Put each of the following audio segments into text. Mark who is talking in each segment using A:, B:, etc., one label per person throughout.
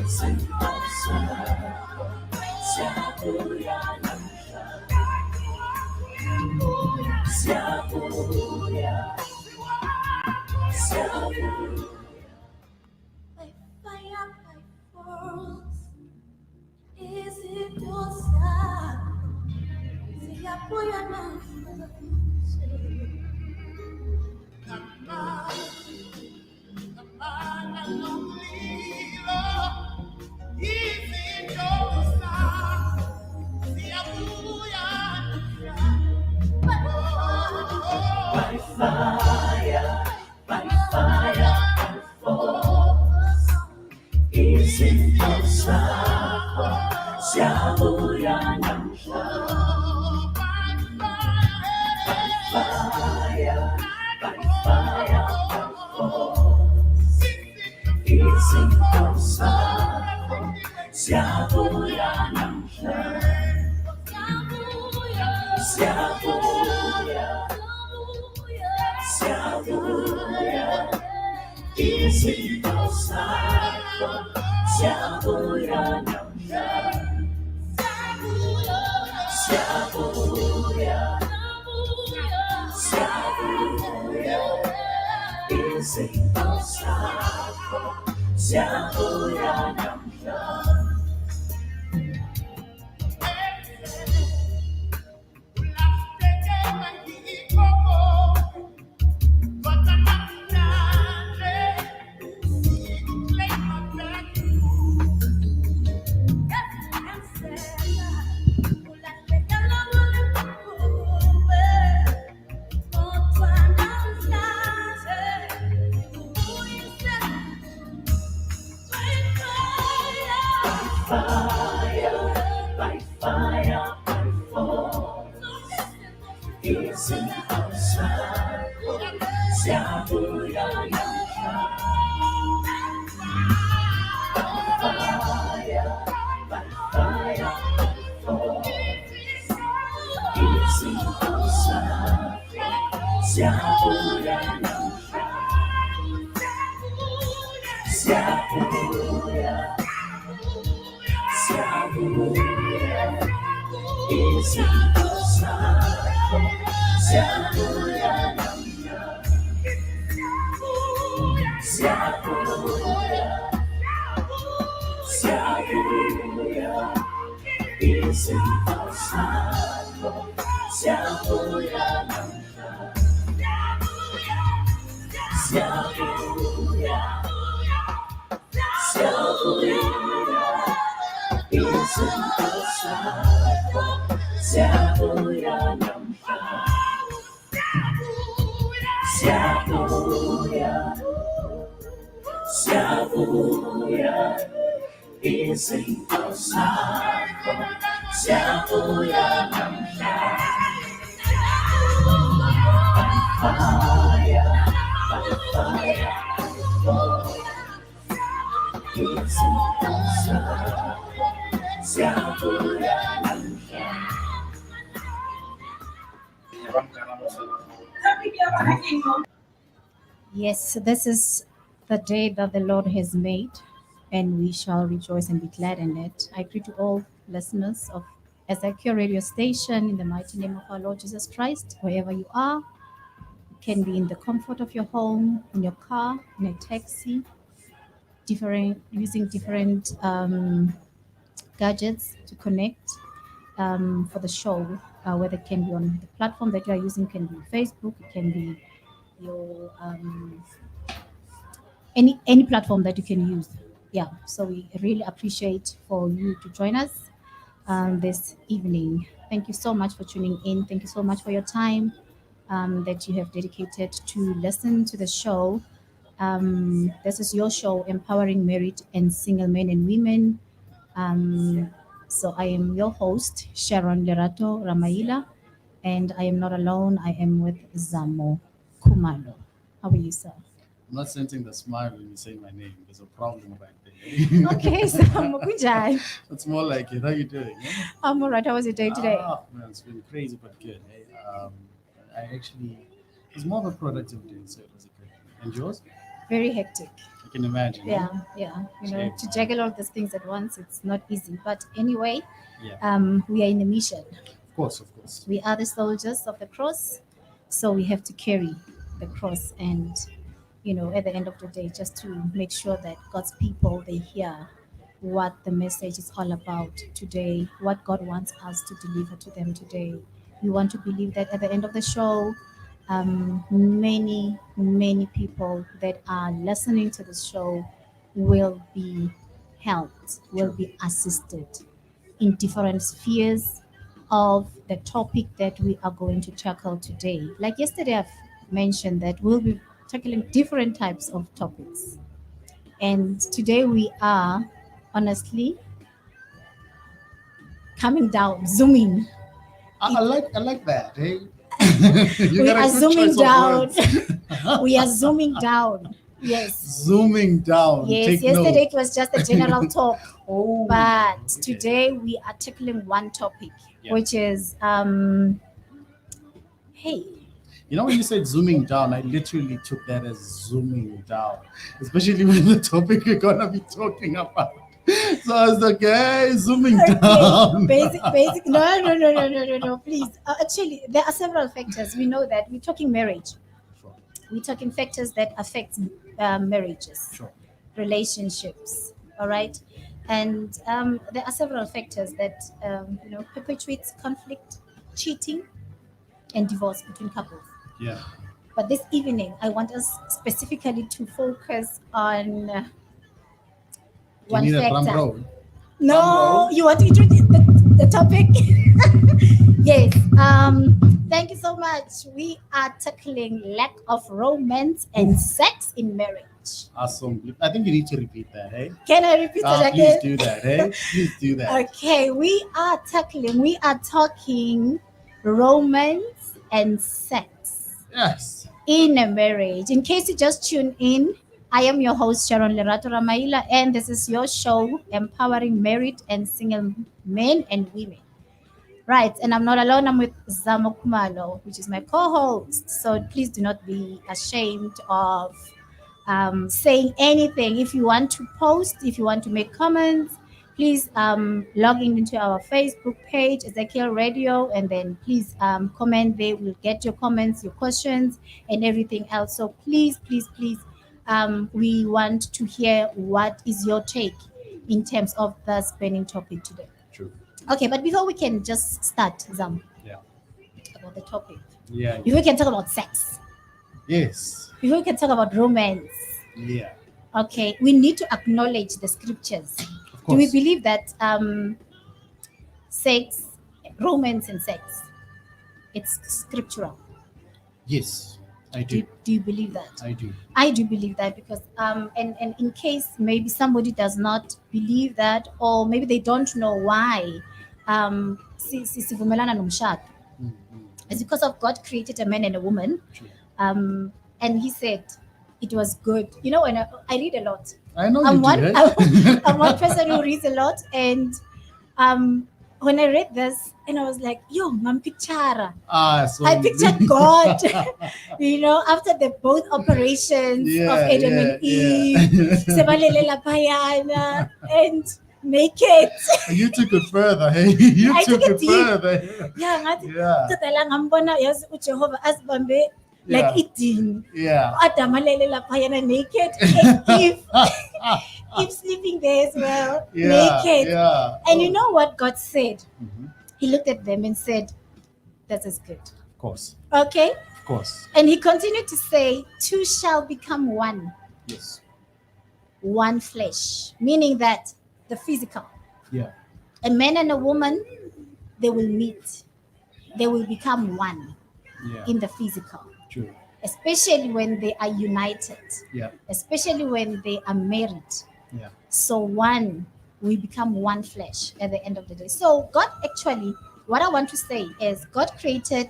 A: Is it your side? Siyabuya by fire, by fire, izinto zakho ziyabuya namhla. Fire, by fire, izinto zakho ziyabuya namhla. Ziyabuya, ziyabuya, izinto zakho ziyabuya namhla. Ziyabuya, ziyabuya, izinto zakho ziyabuya namhla. Fire, by fire, by force. Izinto zakho ziyabuya namhla. Fire, by fire, by force. Izinto zakho ziyabuya namhla. Ziyabuya, ziyabuya, izinto zakho ziyabuya namhla. Ziyabuya, ziyabuya, izinto zakho ziyabuya namhla. Ziyabuya, ziyabuya, izinto zakho ziyabuya namhla. Ziyabuya, ziyabuya, izinto zakho ziyabuya namhla. Fire, by fire, izinto zakho ziyabuya namhla.
B: Yes, this is the day that the Lord has made, and we shall rejoice and be glad in it. I greet to all listeners of Ezekiel radio station in the mighty name of our Lord Jesus Christ, wherever you are. You can be in the comfort of your home, in your car, in a taxi, using different gadgets to connect for the show, whether it can be on the platform that you are using, can be Facebook, it can be your any platform that you can use. Yeah, so we really appreciate for you to join us this evening. Thank you so much for tuning in. Thank you so much for your time that you have dedicated to listen to the show. This is your show, Empowering Married and Single Men and Women. So I am your host, Sharon Lerato Ramaila, and I am not alone. I am with Zamo Kumalo. How are you, sir?
C: I'm not sensing the smile when you say my name. There's a problem right there.
B: Okay, Zamo, kunjani?
C: It's more like it. How you doing? Yeah?
B: I'm all right. How was your day today?
C: Man, it's been crazy but good. I actually, it was more of a productive day, so it was a good day. And yours?
B: very hectic.
C: I can imagine.
B: Yeah, yeah.
C: Shame.
B: To juggle all these things at once, it's not easy. But anyway,
C: Yeah.
B: we are in a mission.
C: Of course, of course.
B: We are the soldiers of the cross, so we have to carry the cross. And at the end of the day, just to make sure that God's people they hear what the message is all about today, what God wants us to deliver to them today. We want to believe that at the end of the show, many people that are listening to the show will be helped, will be assisted in different spheres of the topic that we are going to tackle today. Like yesterday, I've mentioned that we'll be tackling different types of topics. And today we are honestly coming down, zooming.
C: I like that. Hey, you
B: We
C: got a
B: are
C: good
B: zooming
C: choice of
B: down.
C: words.
B: We are zooming down. Yes.
C: Zooming down.
B: Yes.
C: Take
B: Yesterday
C: note.
B: it was just a general talk.
C: Oh,
B: But
C: okay.
B: today we are tackling one topic,
C: Yeah.
B: which is hey,
C: When you said zooming down, I literally took that as zooming down, especially with the topic we're gonna be talking about. So I was like, hey, zooming
B: okay,
C: down.
B: basic. No. Please, actually, there are several factors. We know that we're talking marriage.
C: Sure,
B: We're talking factors that affect marriages,
C: sure.
B: relationships. All right, and there are several factors that perpetuates conflict, cheating, and divorce between couples.
C: Yeah.
B: But this evening, I want us specifically to focus on
C: You
B: one
C: need a drum
B: factor.
C: roll.
B: No,
C: roll?
B: you want to introduce the topic? Yes. Thank you so much. We are tackling lack of romance and sex in marriage.
C: Awesome. I think you need to repeat that, hey?
B: Can I repeat it
C: Please
B: again?
C: do that, hey? Please do that.
B: Okay, we are talking romance and sex
C: Yes.
B: in a marriage. In case you just tune in, I am your host Sharon Lerato Ramaila, and this is your show empowering married and single men and women. Right, and I'm not alone. I'm with Zamo Kumalo, which is my co-host. So please do not be ashamed of saying anything. If you want to post, if you want to make comments, please log in into our Facebook page, Ezekiel Radio, and then please comment there. We'll get your comments, your questions, and everything else. So please, we want to hear what is your take in terms of the spending topic today.
C: True.
B: Okay, but before we can just start, Zam,
C: Yeah.
B: about the topic,
C: Yeah.
B: before we can talk about sex,
C: Yes.
B: before we can talk about romance,
C: Yeah.
B: okay, we need to acknowledge the scriptures.
C: Of
B: Do we
C: course.
B: believe that sex, romance, and sex, it's scriptural?
C: Yes, I
B: Do,
C: do.
B: do you believe that?
C: I do.
B: I do believe that because and in case maybe somebody does not believe that or maybe they don't know why sivumelana nomshado.
C: Mm.
B: It's because of God created a man and a woman,
C: True.
B: and He said it was good. When I read a lot.
C: I know
B: I'm
C: you
B: one
C: do. Eh?
B: I'm one person who reads a lot, and when I read this, and I was like, "Yo, mam picture."
C: So
B: I pictured God, after the both operations of
C: Yeah,
B: Adam
C: yeah,
B: and Eve,
C: yeah.
B: sebalele laphayana, and naked.
C: You took it further, hey? You
B: I
C: took
B: took it
C: it
B: deep.
C: further.
B: Yeah, ngathi
C: Yeah.
B: qedela ngambona yazi uJehova asibambe like
C: Yeah.
B: idini.
C: Yeah.
B: Adam alele laphayana naked, and Eve sleeping there as well,
C: Yeah.
B: naked.
C: Yeah.
B: And you know what God said?
C: Mhm.
B: He looked at them and said, "That is good."
C: Of course.
B: Okay?
C: Of course.
B: And he continued to say, "Two shall become
C: Yes.
B: one flesh," meaning that the physical.
C: Yeah.
B: A man and a woman, they will meet, they will become one
C: Yeah.
B: in the physical,
C: True.
B: especially when they are united,
C: Yeah.
B: especially when they are married.
C: Yeah.
B: So one, we become one flesh at the end of the day. So God actually, what I want to say is God created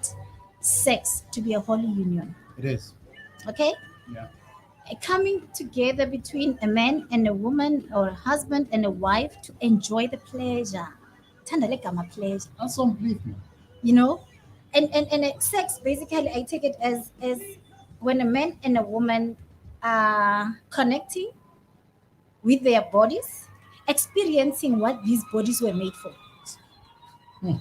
B: sex to be a holy union.
C: It is.
B: Okay?
C: Yeah.
B: A coming together between a man and a woman or a husband and a wife to enjoy the pleasure. Thanda legama pleasure.
C: Awesome, believe me.
B: And sex basically I take it as when a man and a woman are connecting with their bodies, experiencing what these bodies were made for.
C: Hmm.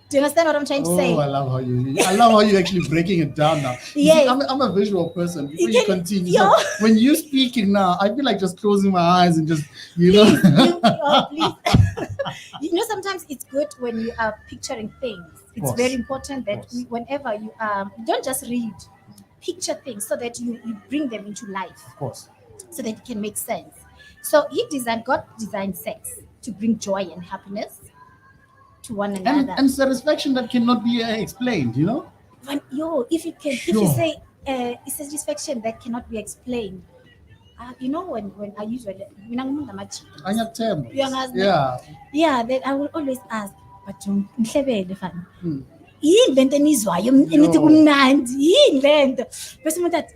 B: Do you understand what I'm trying to
C: Oh,
B: say?
C: I love how you're actually breaking it down now. You see,
B: Yes.
C: I'm a visual person. Before
B: You
C: you
B: can-
C: continue,
B: yo.
C: so when you're speaking now, I feel like just closing my eyes and just,
B: Please,
C: know.
B: please. Sometimes it's good when you are picturing things. It's
C: course.
B: very important that
C: Of course.
B: whenever you don't just read, picture things so that you bring them into life,
C: Of course.
B: so that it can make sense. So God designed sex to bring joy and happiness to one another.
C: And satisfaction that cannot be explained,
B: If you
C: Sure.
B: say it's satisfaction that cannot be explained. When I usually when I'm
C: Anyathemba.
B: Uyangazi ne?
C: Yeah.
B: then I will always ask, but Mhlebele fana.
C: Hmm.
B: Yini lento enizwayo enithi
C: Yo.
B: kumnandi yini lento bese umuntu athi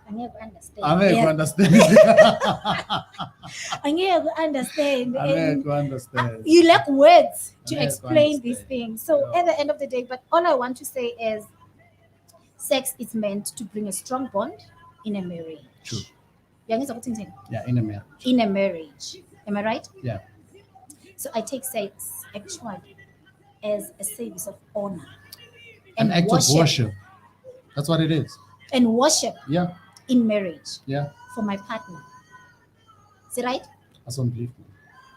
B: angeke understand
C: Angeke understand.
B: angeke understand and
C: Angeke understand.
B: you lack words to
C: Angeke
B: explain these
C: understand.
B: things. So
C: Yeah.
B: at the end of the day, but all I want to say is sex is meant to bring a strong bond in a marriage.
C: True.
B: Uyangizwa ukuthi ngithini?
C: Yeah, in a marriage.
B: In a marriage, am I right?
C: Yeah.
B: So I take sex actually as a service of honor
C: An act of worship. That's what it is.
B: and worship
C: Yeah.
B: in marriage
C: Yeah.
B: for my partner. Is it right?
C: That's unbelievable.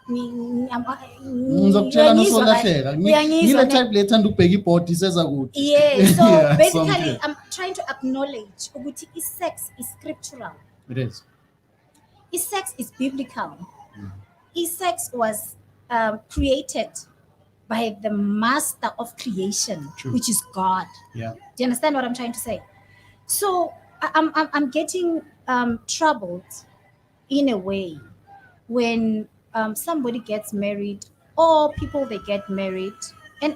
B: Uyangizwa
C: Ngizokutshela nosolahleka.
B: Uyangizwa ne?
C: Type lethanda ukubheka ibhodi iseza kude.
B: Yeah, so
C: Yeah,
B: basically
C: something.
B: I'm trying to acknowledge ukuthi sex is scriptural.
C: It is.
B: Sex is biblical. Sex was created by the master of creation,
C: True.
B: which is God.
C: Yeah.
B: Do you understand what I'm trying to say? So I'm getting troubled in a way when somebody gets married or people they get married and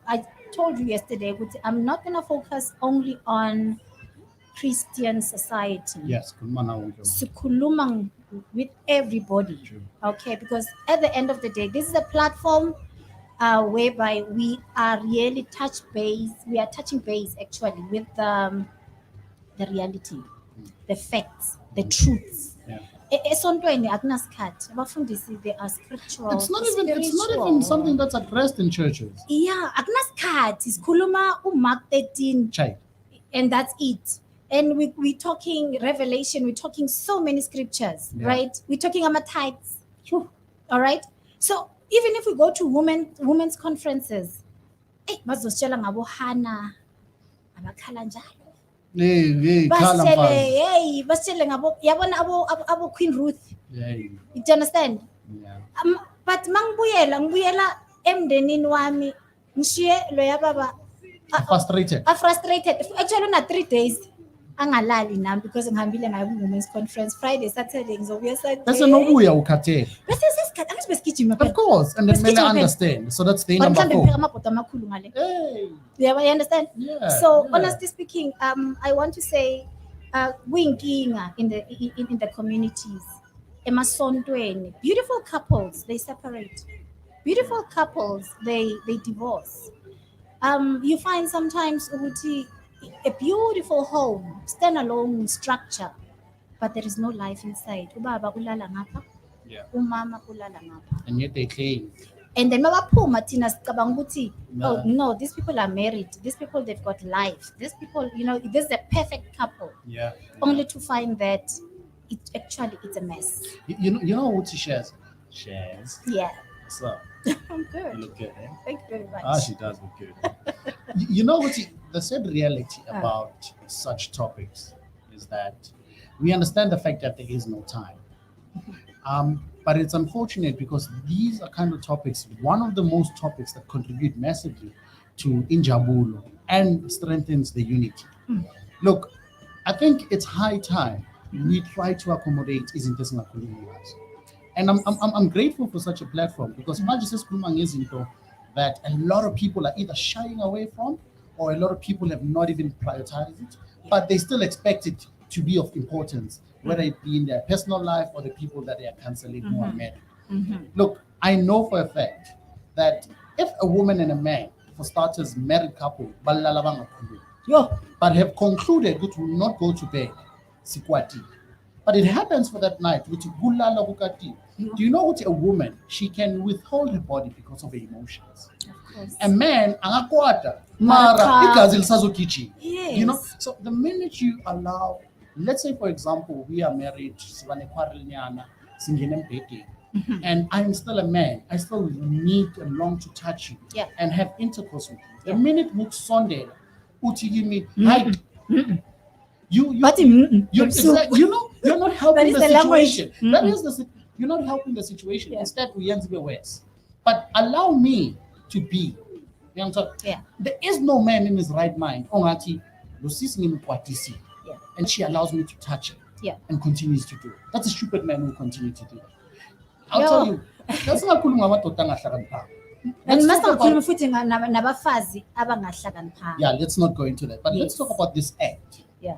B: I told you yesterday I'm not going to focus only on Christian society.
C: Yes. Khuluma nawo wonke umuntu.
B: Sikhuluma with everybody.
C: True.
B: Okay, because at the end of the day, this is a platform whereby we are really we are touching base actually with the reality, the facts, the truths.
C: Yeah.
B: Esontweni akunasikhathi abafundisi they are scriptural.
C: It's not even
B: spiritual.
C: something that's addressed in churches.
B: Yeah, akunasikhathi sikhuluma uMark 13
C: Chai.
B: and that's it. And we're talking Revelation, we're talking so many scriptures,
C: Yeah.
B: right? We're talking about tithes. All right. So even if we go to women's conferences, bazositshela ngabo Hannah, abakhala njalo.
C: Hey, khala mfazi.
B: Basitshele ngabo yabona abo Queen Ruth.
C: Yeah.
B: You understand?
C: Yeah.
B: But ngibuyela emndenini wami ngishiye lo yababa
C: Frustrated.
B: frustrated. Actually na 3 days angalali nami because ngihambile ngayo women's conference Friday Saturday ngizobuya Sunday.
C: Bese nobuya ukhathele.
B: Bese sesikhathi angithi besigijima
C: Of course, and then
B: Bese
C: mele
B: sigijima phela.
C: understand. So that's the
B: But
C: number
B: mhlambe
C: 4.
B: ngipheka amabhodo amakhulu ngale.
C: Hey.
B: You understand?
C: Yeah.
B: So
C: yeah.
B: honestly speaking, I want to say kuyinkinga in the communities. Emasontweni, beautiful couples they separate. Beautiful couples they divorce. You find sometimes ukuthi a beautiful home, standalone structure, but there is no life inside. Ubaba ulala ngapha,
C: Yeah.
B: umama ulala ngapha.
C: And yet they claim.
B: And then mabaphuma thina sicabanga ukuthi
C: No.
B: oh no, these people are married. These people they've got life. These people, this is a perfect couple.
C: Yeah.
B: Only to find that it's a mess.
C: You know what she shares? Shares.
B: Yeah.
C: So
B: I'm good.
C: you look good, eh?
B: Thank you very much.
C: She does look good. You know what? The sad reality about such topics is that we understand the fact that there is no time. But it's unfortunate because these are kind of topics, one of the most topics that contribute massively to injabulo and strengthens the unity. Look, I think it's high time we try to accommodate izinto ezingakhulumi ngazo. And I'm grateful for such a platform because manje sesikhuluma ngezinto that a lot of people are either shying away from or a lot of people have not even prioritized it, but they still expect it to be of importance, whether it be in their personal life or the people that they are counseling who are married. Look, I know for a fact that if a woman and a man, for starters, married couple, balala bangakhulumi,
B: Yo,
C: but have concluded that will not go to bed, sikwati. But it happens for that night ukuthi kulala kukati. Do you know what a woman, she can withhold her body because of her emotions.
B: Of course.
C: A man angakwata
B: Mara
C: mara
B: cha.
C: igazi lisazogijima.
B: Yes.
C: You know, so the minute you allow, let's say for example we are married, sibane quarrelnyana, singene embhedeni, and I'm still a man, I still need and long to touch you
B: Yeah.
C: and have intercourse with you. The
B: Yeah.
C: minute mukusondela uthi kimi hayi, you
B: But
C: you know you're not helping
B: is
C: the
B: the language.
C: situation. That is you're not helping the situation.
B: Yeah.
C: Instead we ends be worse. But allow me to be. You know,
B: Yeah.
C: there is no man in his right mind ongathi lo sisi ngimkwatisi,
B: Yeah.
C: and she allows me to touch it
B: Yeah.
C: and continues to do it. That's a stupid man who will continue to do it. I'll
B: Yo.
C: tell you, that's ngakhuluma ngamadoda angahlakaniphanga.
B: And
C: Let's
B: must
C: talk
B: ngikhuluma
C: about,
B: futhi nabafazi abangahlakaniphanga.
C: yeah, let's not go into that. But let's
B: Yes.
C: talk about this act.
B: Yeah.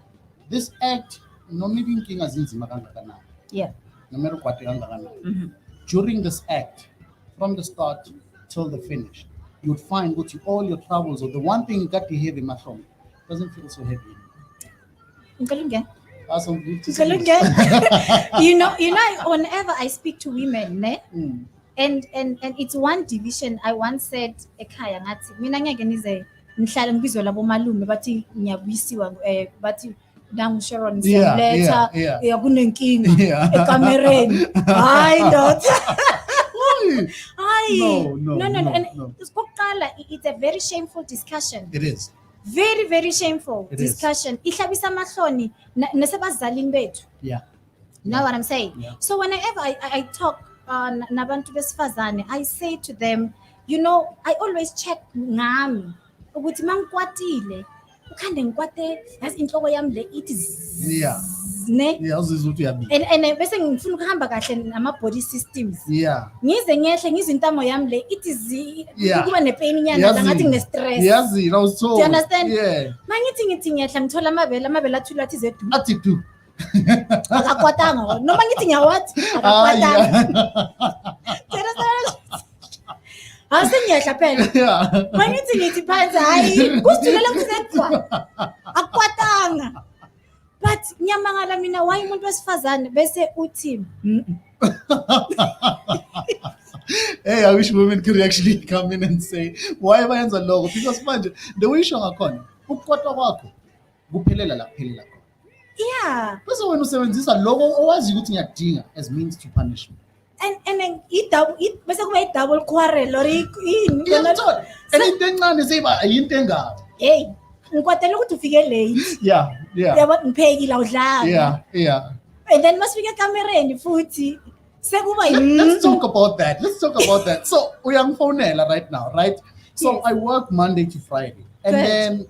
C: This act, noma inkinga zinzima kangakanani,
B: Yeah.
C: noma ukwate kangakanani.
B: Mhm.
C: During this act, from the start till the finish, you'd find what all your troubles, or the one thing you got to heavy mahlom, doesn't feel so heavy anymore.
B: Nkulunge.
C: Awesome.
B: Nkulunge. You know, whenever I speak to women, ne?
C: Mm.
B: And it's one division. I once said ekhaya ngathi mina ngeke nize ngihlale ngibizwe labo malume bathi ngiyabuyisiwa bathi nangu Sharon
C: Yeah,
B: siyamletha
C: yeah.
B: kunenkinga
C: Yeah.
B: ekamereni. Hayi ndoda. Hayi.
C: No.
B: And kokuqala it's a very shameful discussion.
C: It is.
B: Very very shameful
C: It is.
B: discussion. Ihlabisa amahloni nasebazalini bethu.
C: Yeah.
B: You know what I'm saying?
C: Yeah.
B: So whenever I talk nabantu besifazane, I say to them, you know, I always check ngami ukuthi mangikwatile ukhande ngikwate yazi inhloko yami le ithi
C: Yeah.
B: ne
C: Yeah, uzizwa ukuthi uyabi.
B: and bese ngifuna ukuhamba kahle nama body systems
C: Yeah.
B: ngize ngehle ngizwe intamo yami le ithi
C: Yeah.
B: kuba nepain nyana la ngathi ngine stress.
C: Yazi, I was told.
B: Do you understand?
C: Yeah.
B: Mangithi ngiyehla ngithola amabele athula athi zethu
C: Athi tu.
B: akakwatanga noma ngithi ngiyawathi
C: Ah,
B: akakwatanga.
C: yeah.
B: Asengiyehla phela.
C: Yeah.
B: Mangithi ngithi phansi hayi kusithulela kusedwa akwatanga. But nyamangala mina why umuntu wesifazane bese uthi
C: Hey, I wish women could actually come in and say, why am I a logo? Because manje, the way isho ngakhona, ukukwatwa kwakho kuphelela la kuphelela khona.
B: yeah.
C: Bese wena usebenzisa logo owazi ukuthi ngiyakudinga as means to punish me.
B: And then bese kuba i-double quarrel or yini
C: Iyamthola. And into encane seyiba yinto engabo.
B: hey ngikwatela ukuthi ufike late
C: Yeah.
B: yabo ngiphekile awudlanga
C: Yeah.
B: and then masifika ekamereni futhi sekuba
C: Let's talk about that. So uyangifonela right now, right? So
B: Yes.
C: I work Monday to Friday, and
B: Good.
C: then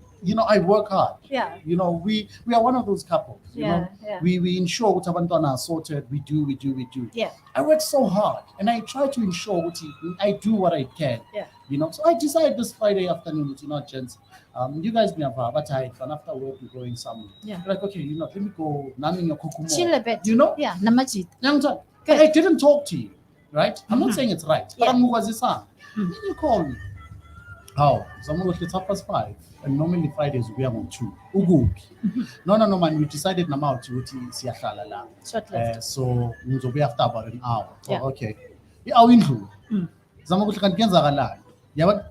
C: I work hard.
B: yeah
C: We are one of those couples.
B: Yeah.
C: We ensure what abantwana are sorted. We do.
B: yeah
C: I work so hard, and I try to ensure what I do what I can.
B: Yeah.
C: So I decided this Friday afternoon, gents, you guys be advertised, and after work we're going somewhere.
B: Yeah.
C: Like, okay, let me go. Nami nyokukumo.
B: chill a bit
C: Yeah.
B: yeah namajit
C: Young John,
B: Good.
C: I didn't talk to you, right? I'm not saying it's right. But
B: Yeah.
C: I'm Then you call me. How? Someone was it's 5:30, and normally Fridays we are on 2. Ugupi. No, man. We decided now to siyahlala la.
B: short left
C: So ngizobe after about an hour.
B: Yeah.
C: Oh, okay. I-hour indlule.
B: Mm.
C: Zama ukuthi kanti kuyenzakalani. Yabona?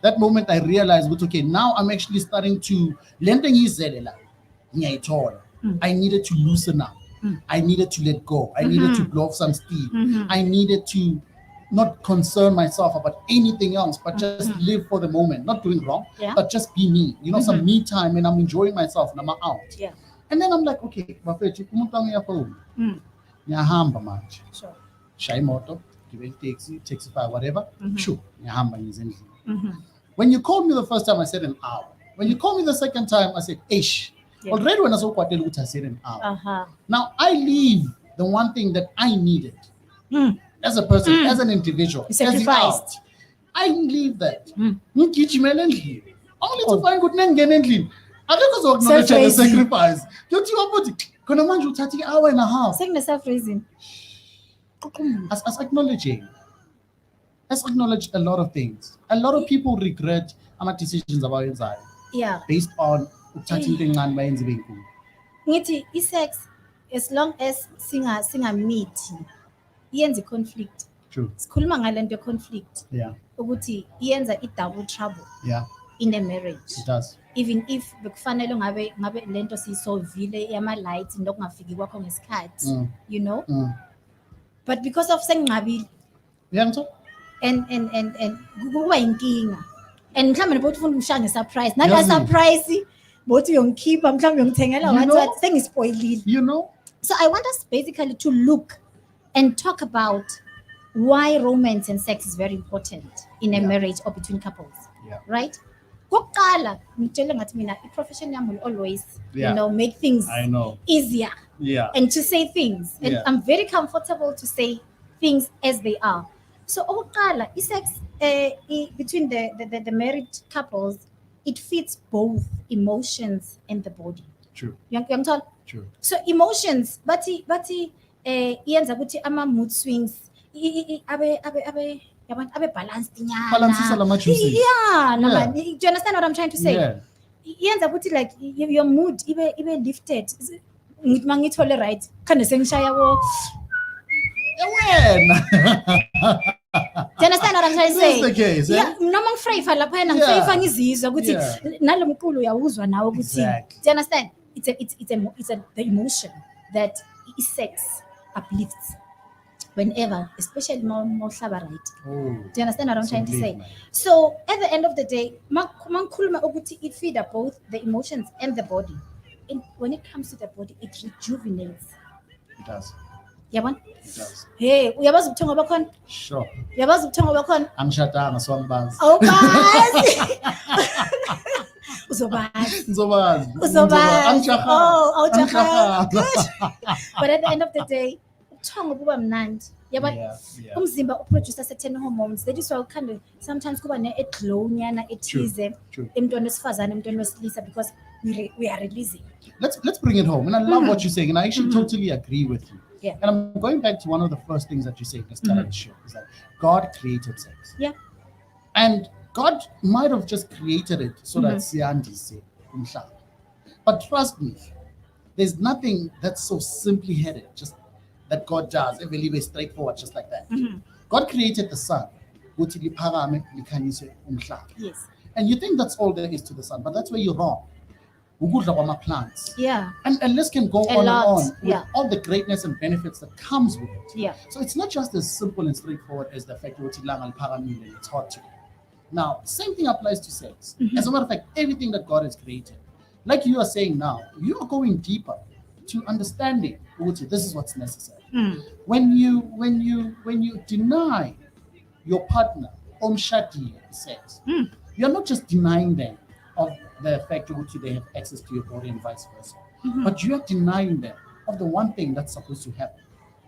C: That moment I realized ukuthi okay, now I'm actually starting to lento engiyizele la. Ngiyayithola. I needed to loosen up. I needed to let go. I needed to blow off some steam. I needed to not concern myself about anything else, but just live for the moment. Not doing wrong,
B: Yeah.
C: but just be me. Some me time, and I'm enjoying myself and I'm out.
B: yeah
C: And then I'm like, okay, bafethu umuntu angiyafona.
B: Mm.
C: Ngiyahamba manje.
B: sure
C: Shaya imoto, gibela taxi, taxify, whatever. Sure, ngiyahamba ngize endlini.
B: Mhm.
C: When you called me the first time, I said an hour. When you called me the second time, I said, ish.
B: Yeah.
C: Already when I saw Kwatele, which I said an hour.
B: Now
C: I leave the one thing that I needed as a person, as an individual,
B: You
C: as the
B: sacrificed.
C: out. I leave that. Ngigijimela endlini. Only to find good nengena endlini. Akekho uzoacknowledge the
B: Self-raising.
C: sacrifice. Kuthiwa futhi khona manje uthatha i-hour and a half.
B: saying the self-raising
C: As acknowledging. Let's acknowledge a lot of things. A lot of people regret ama decisions about inside
B: yeah
C: based on ukuthatha into encane bayenze ibe inkulu.
B: ngithi i-sex as long as singamithi iyenza i-conflict.
C: True.
B: Sikhuluma ngalento conflict
C: Yeah.
B: ukuthi iyenza i-double trouble
C: Yeah.
B: in a marriage.
C: It does.
B: Even if bekufanele ngabe lento siyisolvile yama-lights nokungafiki kwakho ngesikhathi,
C: Mm.
B: you know,
C: Mm.
B: but because of senginqabile
C: Yeah, so
B: and kuba inkinga and mhlawumbe nobothi ufuna umshaya nge-surprise nala
C: Yazi.
B: surprise bothi uyongikhipha mhlawumbe uyongithengela
C: You know-
B: wathi sengispoilile.
C: you know.
B: So I want us basically to look and talk about why romance and sex is very important in a
C: Yeah.
B: marriage or between couples,
C: Yeah.
B: right? Kokuqala ngitshela ngathi mina i-profession yami will always
C: Yeah.
B: you know make things
C: I know.
B: easier
C: Yeah.
B: and to say things and
C: Yeah.
B: I'm very comfortable to say things as they are. So okokuqala i-sex between the married couples, it fits both emotions and the body.
C: True.
B: Uyangithola?
C: True.
B: So emotions bathi iyenza ukuthi ama mood swings abe balanced
C: Balancisa la ma-juices.
B: yeah no
C: Yeah.
B: man, do you understand what I'm trying to say?
C: Yeah.
B: Iyenza ukuthi like your mood ibe lifted. Ngithi mangithole right khande sengishaya wo.
C: Wena.
B: Do you understand what I'm trying to
C: This is
B: say?
C: the case, eh?
B: Yeah, noma ngifrayfa lapha
C: Yeah.
B: ngifrayfa ngizizwa ukuthi
C: Yeah.
B: nalomculo uyawuzwa nawe ukuthi
C: Exactly.
B: do you understand? It's the emotion that sex uplifts whenever, especially more hlaba right.
C: Oh.
B: Do you understand what I'm trying to
C: Indeed,
B: say?
C: man.
B: So at the end of the day, mangikhuluma ukuthi it feed both the emotions and the body. And when it comes to the body, it rejuvenates.
C: It does.
B: Yabona?
C: It does.
B: Hey, uyabazi ubuthongo bakhona?
C: Sure.
B: Uyabazi ubuthongo bakhona?
C: Angishadanga so angibazi.
B: Awubazi. Uzobazi.
C: Ngizobazi.
B: Uzobazi.
C: Angijaha.
B: Oh, awujaha.
C: Angijaha.
B: But at the end of the day, ubuthongo buba mnandi. Yabona?
C: Yeah, yeah.
B: Umzimba uproduce certain hormones. That is why kind of sometimes kuba ne-glow nyana ethize
C: True.
B: emntwana wesifazane emntwana wesilisa because we are releasing.
C: Let's bring it home. And I love what you're saying. And I actually totally agree with you.
B: Yeah.
C: And I'm going back to one of the first things that you say in this talent show is that God created sex.
B: Yeah.
C: And God might have just created it so that siyandise umhlaba. But trust me, there's nothing that's so simply headed, just that God does. It really is straightforward, just like that. God created the sun. ukuthi liphakame likhanyise umhlaba.
B: Yes.
C: And you think that's all there is to the sun, but that's where you're wrong. Ukudla kwama-plants.
B: Yeah.
C: And this can go
B: A
C: on
B: lot,
C: and on with
B: yeah.
C: all the greatness and benefits that comes with it.
B: Yeah.
C: So it's not just as simple and straightforward as the fact that ilanga liphakamile and it's hot today. Now, same thing applies to sex. As a matter of fact, everything that God has created, like you are saying now, you are going deeper to understanding ukuthi this is what's necessary. When you deny your partner omshadi sex, you're not just denying them of the fact that they have access to your body and vice versa, but you are denying them of the one thing that's supposed to happen.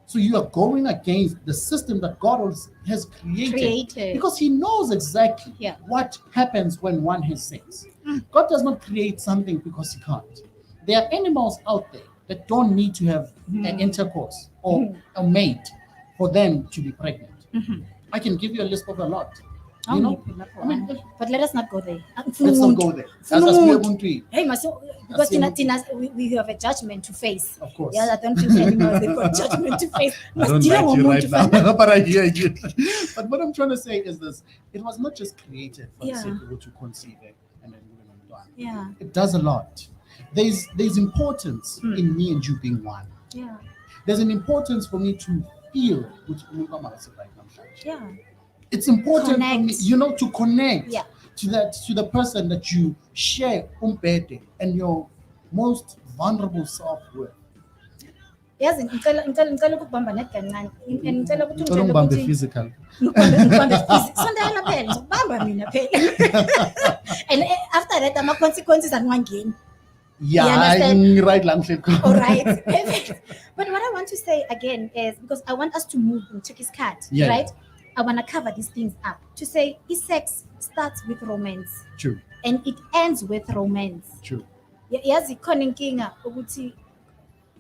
C: So you are going against the system that God has created. Because he knows exactly
B: Yeah.
C: what happens when one has sex. God does not create something because he can't. There are animals out there that don't need to have an intercourse or a mate for them to be pregnant. I can give you a list of a lot. You know? I mean,
B: But let us not go there.
C: let's not go there. As we are going to eat,
B: Hey, Maso, because
C: That's
B: we have a judgment to face.
C: of course.
B: Yeah, I don't think animals they've got judgment to face.
C: I don't
B: Must
C: like you
B: deal
C: right
B: with
C: now, but I hear you. But what I'm trying to say is this: it was not just created for the
B: Yeah.
C: sake of to conceive it and then women and done.
B: Yeah,
C: It does a lot. There's importance in me and you being one.
B: yeah,
C: There's an importance for me to feel which right now.
B: yeah.
C: It's important for me,
B: Connect.
C: to connect
B: Yeah.
C: to the person that you share umbete and your most vulnerable self with.
B: Yazi ngicela ukubamba net kancane. Ngicela ukuthi
C: Ngicela
B: ungitshele
C: ungibambe
B: ukuthi
C: physical.
B: ngibambe physics. Sondela phela ngizokubamba mina phela. And after that ama consequences angangeni.
C: Yeah,
B: understand?
C: right lang shit.
B: All right. Perfect. But what I want to say again is because I want us to move into his card,
C: Yeah.
B: right? I want to cover these things up to say sex starts with romance
C: True,
B: and it ends with romance.
C: true.
B: Yazi khona inkinga ukuthi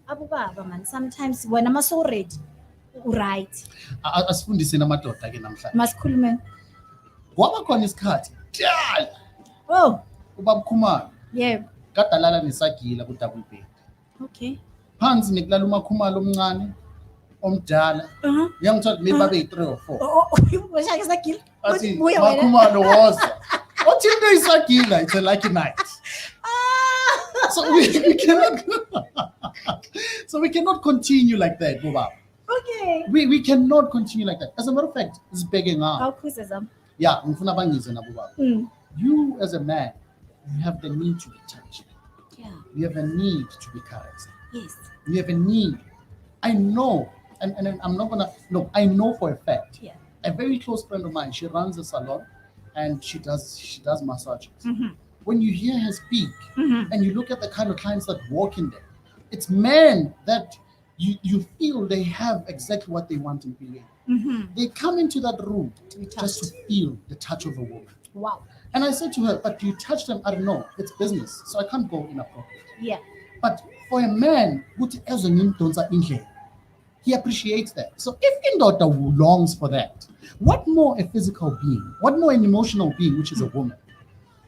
B: abubaba man sometimes when I'm so ready right
C: Asifundise namadoda ke namhlanje.
B: masikhulume.
C: Kwaba khona isikhathi. Dal.
B: Oh,
C: Ubaba Khumalo
B: yeah.
C: kadalala nesagila ku double bed.
B: Okay.
C: phansi nikulala umakhumalo omncane omdala
B: Uh-huh.
C: uyangithola maybe babe yi-3 or 4
B: Oh, washaka sakile.
C: athi
B: Buya wena.
C: makhumalo woza othi into isagila it's a lucky night.
B: Ah.
C: So we cannot so we cannot continue like that, Boba.
B: Okay.
C: We cannot continue like that. As a matter of fact, it's begging up.
B: Awukhuze zami.
C: Yeah, ngifuna bangize na Boba.
B: Mm.
C: You as a man, you have the need to be touched.
B: Yeah.
C: You have a need to be caressed.
B: Yes.
C: You have a need. I know, and I'm not gonna no, I know for a fact.
B: Yeah.
C: A very close friend of mine, she runs a salon and she does massages.
B: Mm-hmm.
C: When you hear her speak
B: Mm-hmm.
C: and you look at the kind of clients that walk in there, it's men that you feel they have exactly what they want in PA.
B: Mm-hmm.
C: They come into that room
B: To be
C: just
B: touched.
C: to feel the touch of a woman.
B: Wow.
C: And I said to her, but you touch them? I don't know. It's business, so I can't go inappropriate.
B: Yeah.
C: But for a man, he appreciates that. So if Indota longs for that, what more a physical being? What more an emotional being, which is a woman?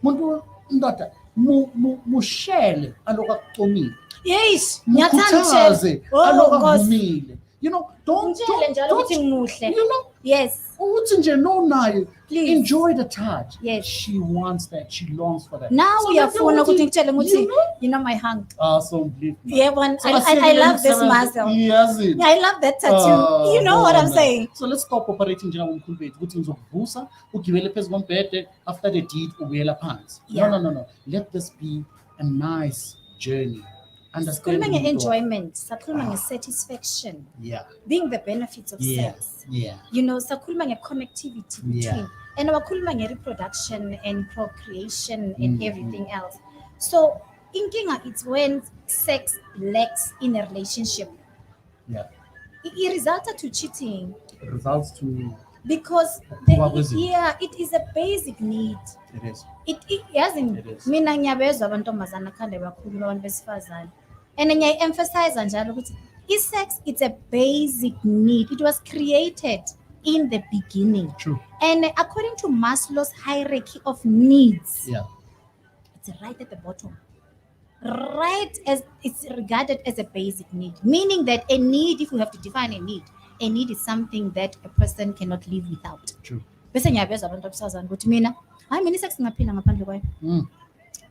C: Muntu Indota mushele alokaxhomile,
B: Yes. Ngiyathanda
C: mukhuthaze
B: Oh, Nkosi.
C: alokavumile. You know, don't
B: Ngitshele njalo ukuthi ngimuhle.
C: you know,
B: Yes.
C: ukuthi nje no nayo.
B: Please.
C: Enjoy the touch.
B: Yes.
C: She wants that. She longs for that.
B: Now
C: So
B: uyafuna
C: that's
B: ukuthi
C: what
B: ngitshele
C: you
B: ukuthi
C: know?
B: you know my hang.
C: So believe me.
B: Yeah, one.
C: So
B: I love this
C: muscle.
B: muscle.
C: Yes, it.
B: Yeah, I love that tattoo. You know what I'm saying?
C: So let's stop operating njengabomkhulu bethu ukuthi ngizokuvusa ugibele phezu kombhede after the deed ubuyela phansi.
B: Yeah.
C: No. Let this be a nice journey. Understand?
B: Sikhuluma nge-enjoyment, sakhuluma nge-satisfaction,
C: Yeah.
B: being the benefits of
C: Yeah.
B: sex.
C: Yeah.
B: You know, sakhuluma nge-connectivity
C: Yeah.
B: between. And wakhuluma nge-reproduction and procreation and
C: Mm,
B: everything else. So, inkinga it's when sex lacks in a relationship.
C: Yeah.
B: It results to cheating
C: It results to
B: because
C: Ubabuzile.
B: it is a basic need.
C: it is.
B: Yazi
C: It is.
B: mina ngiyabezwa abantombazana khande bakhuluma abantu besifazane and ngiyayi-emphasize njalo ukuthi i-sex it's a basic need. It was created in the beginning
C: True.
B: and according to Maslow's hierarchy of needs,
C: Yeah.
B: it's right at the bottom, right as it's regarded as a basic need, meaning that a need, if you have to define a need is something that a person cannot live without.
C: True.
B: Bese ngiyabezwa abantu besifazane ukuthi mina i-sex ngaphila ngaphandle kwayo.
C: Mm.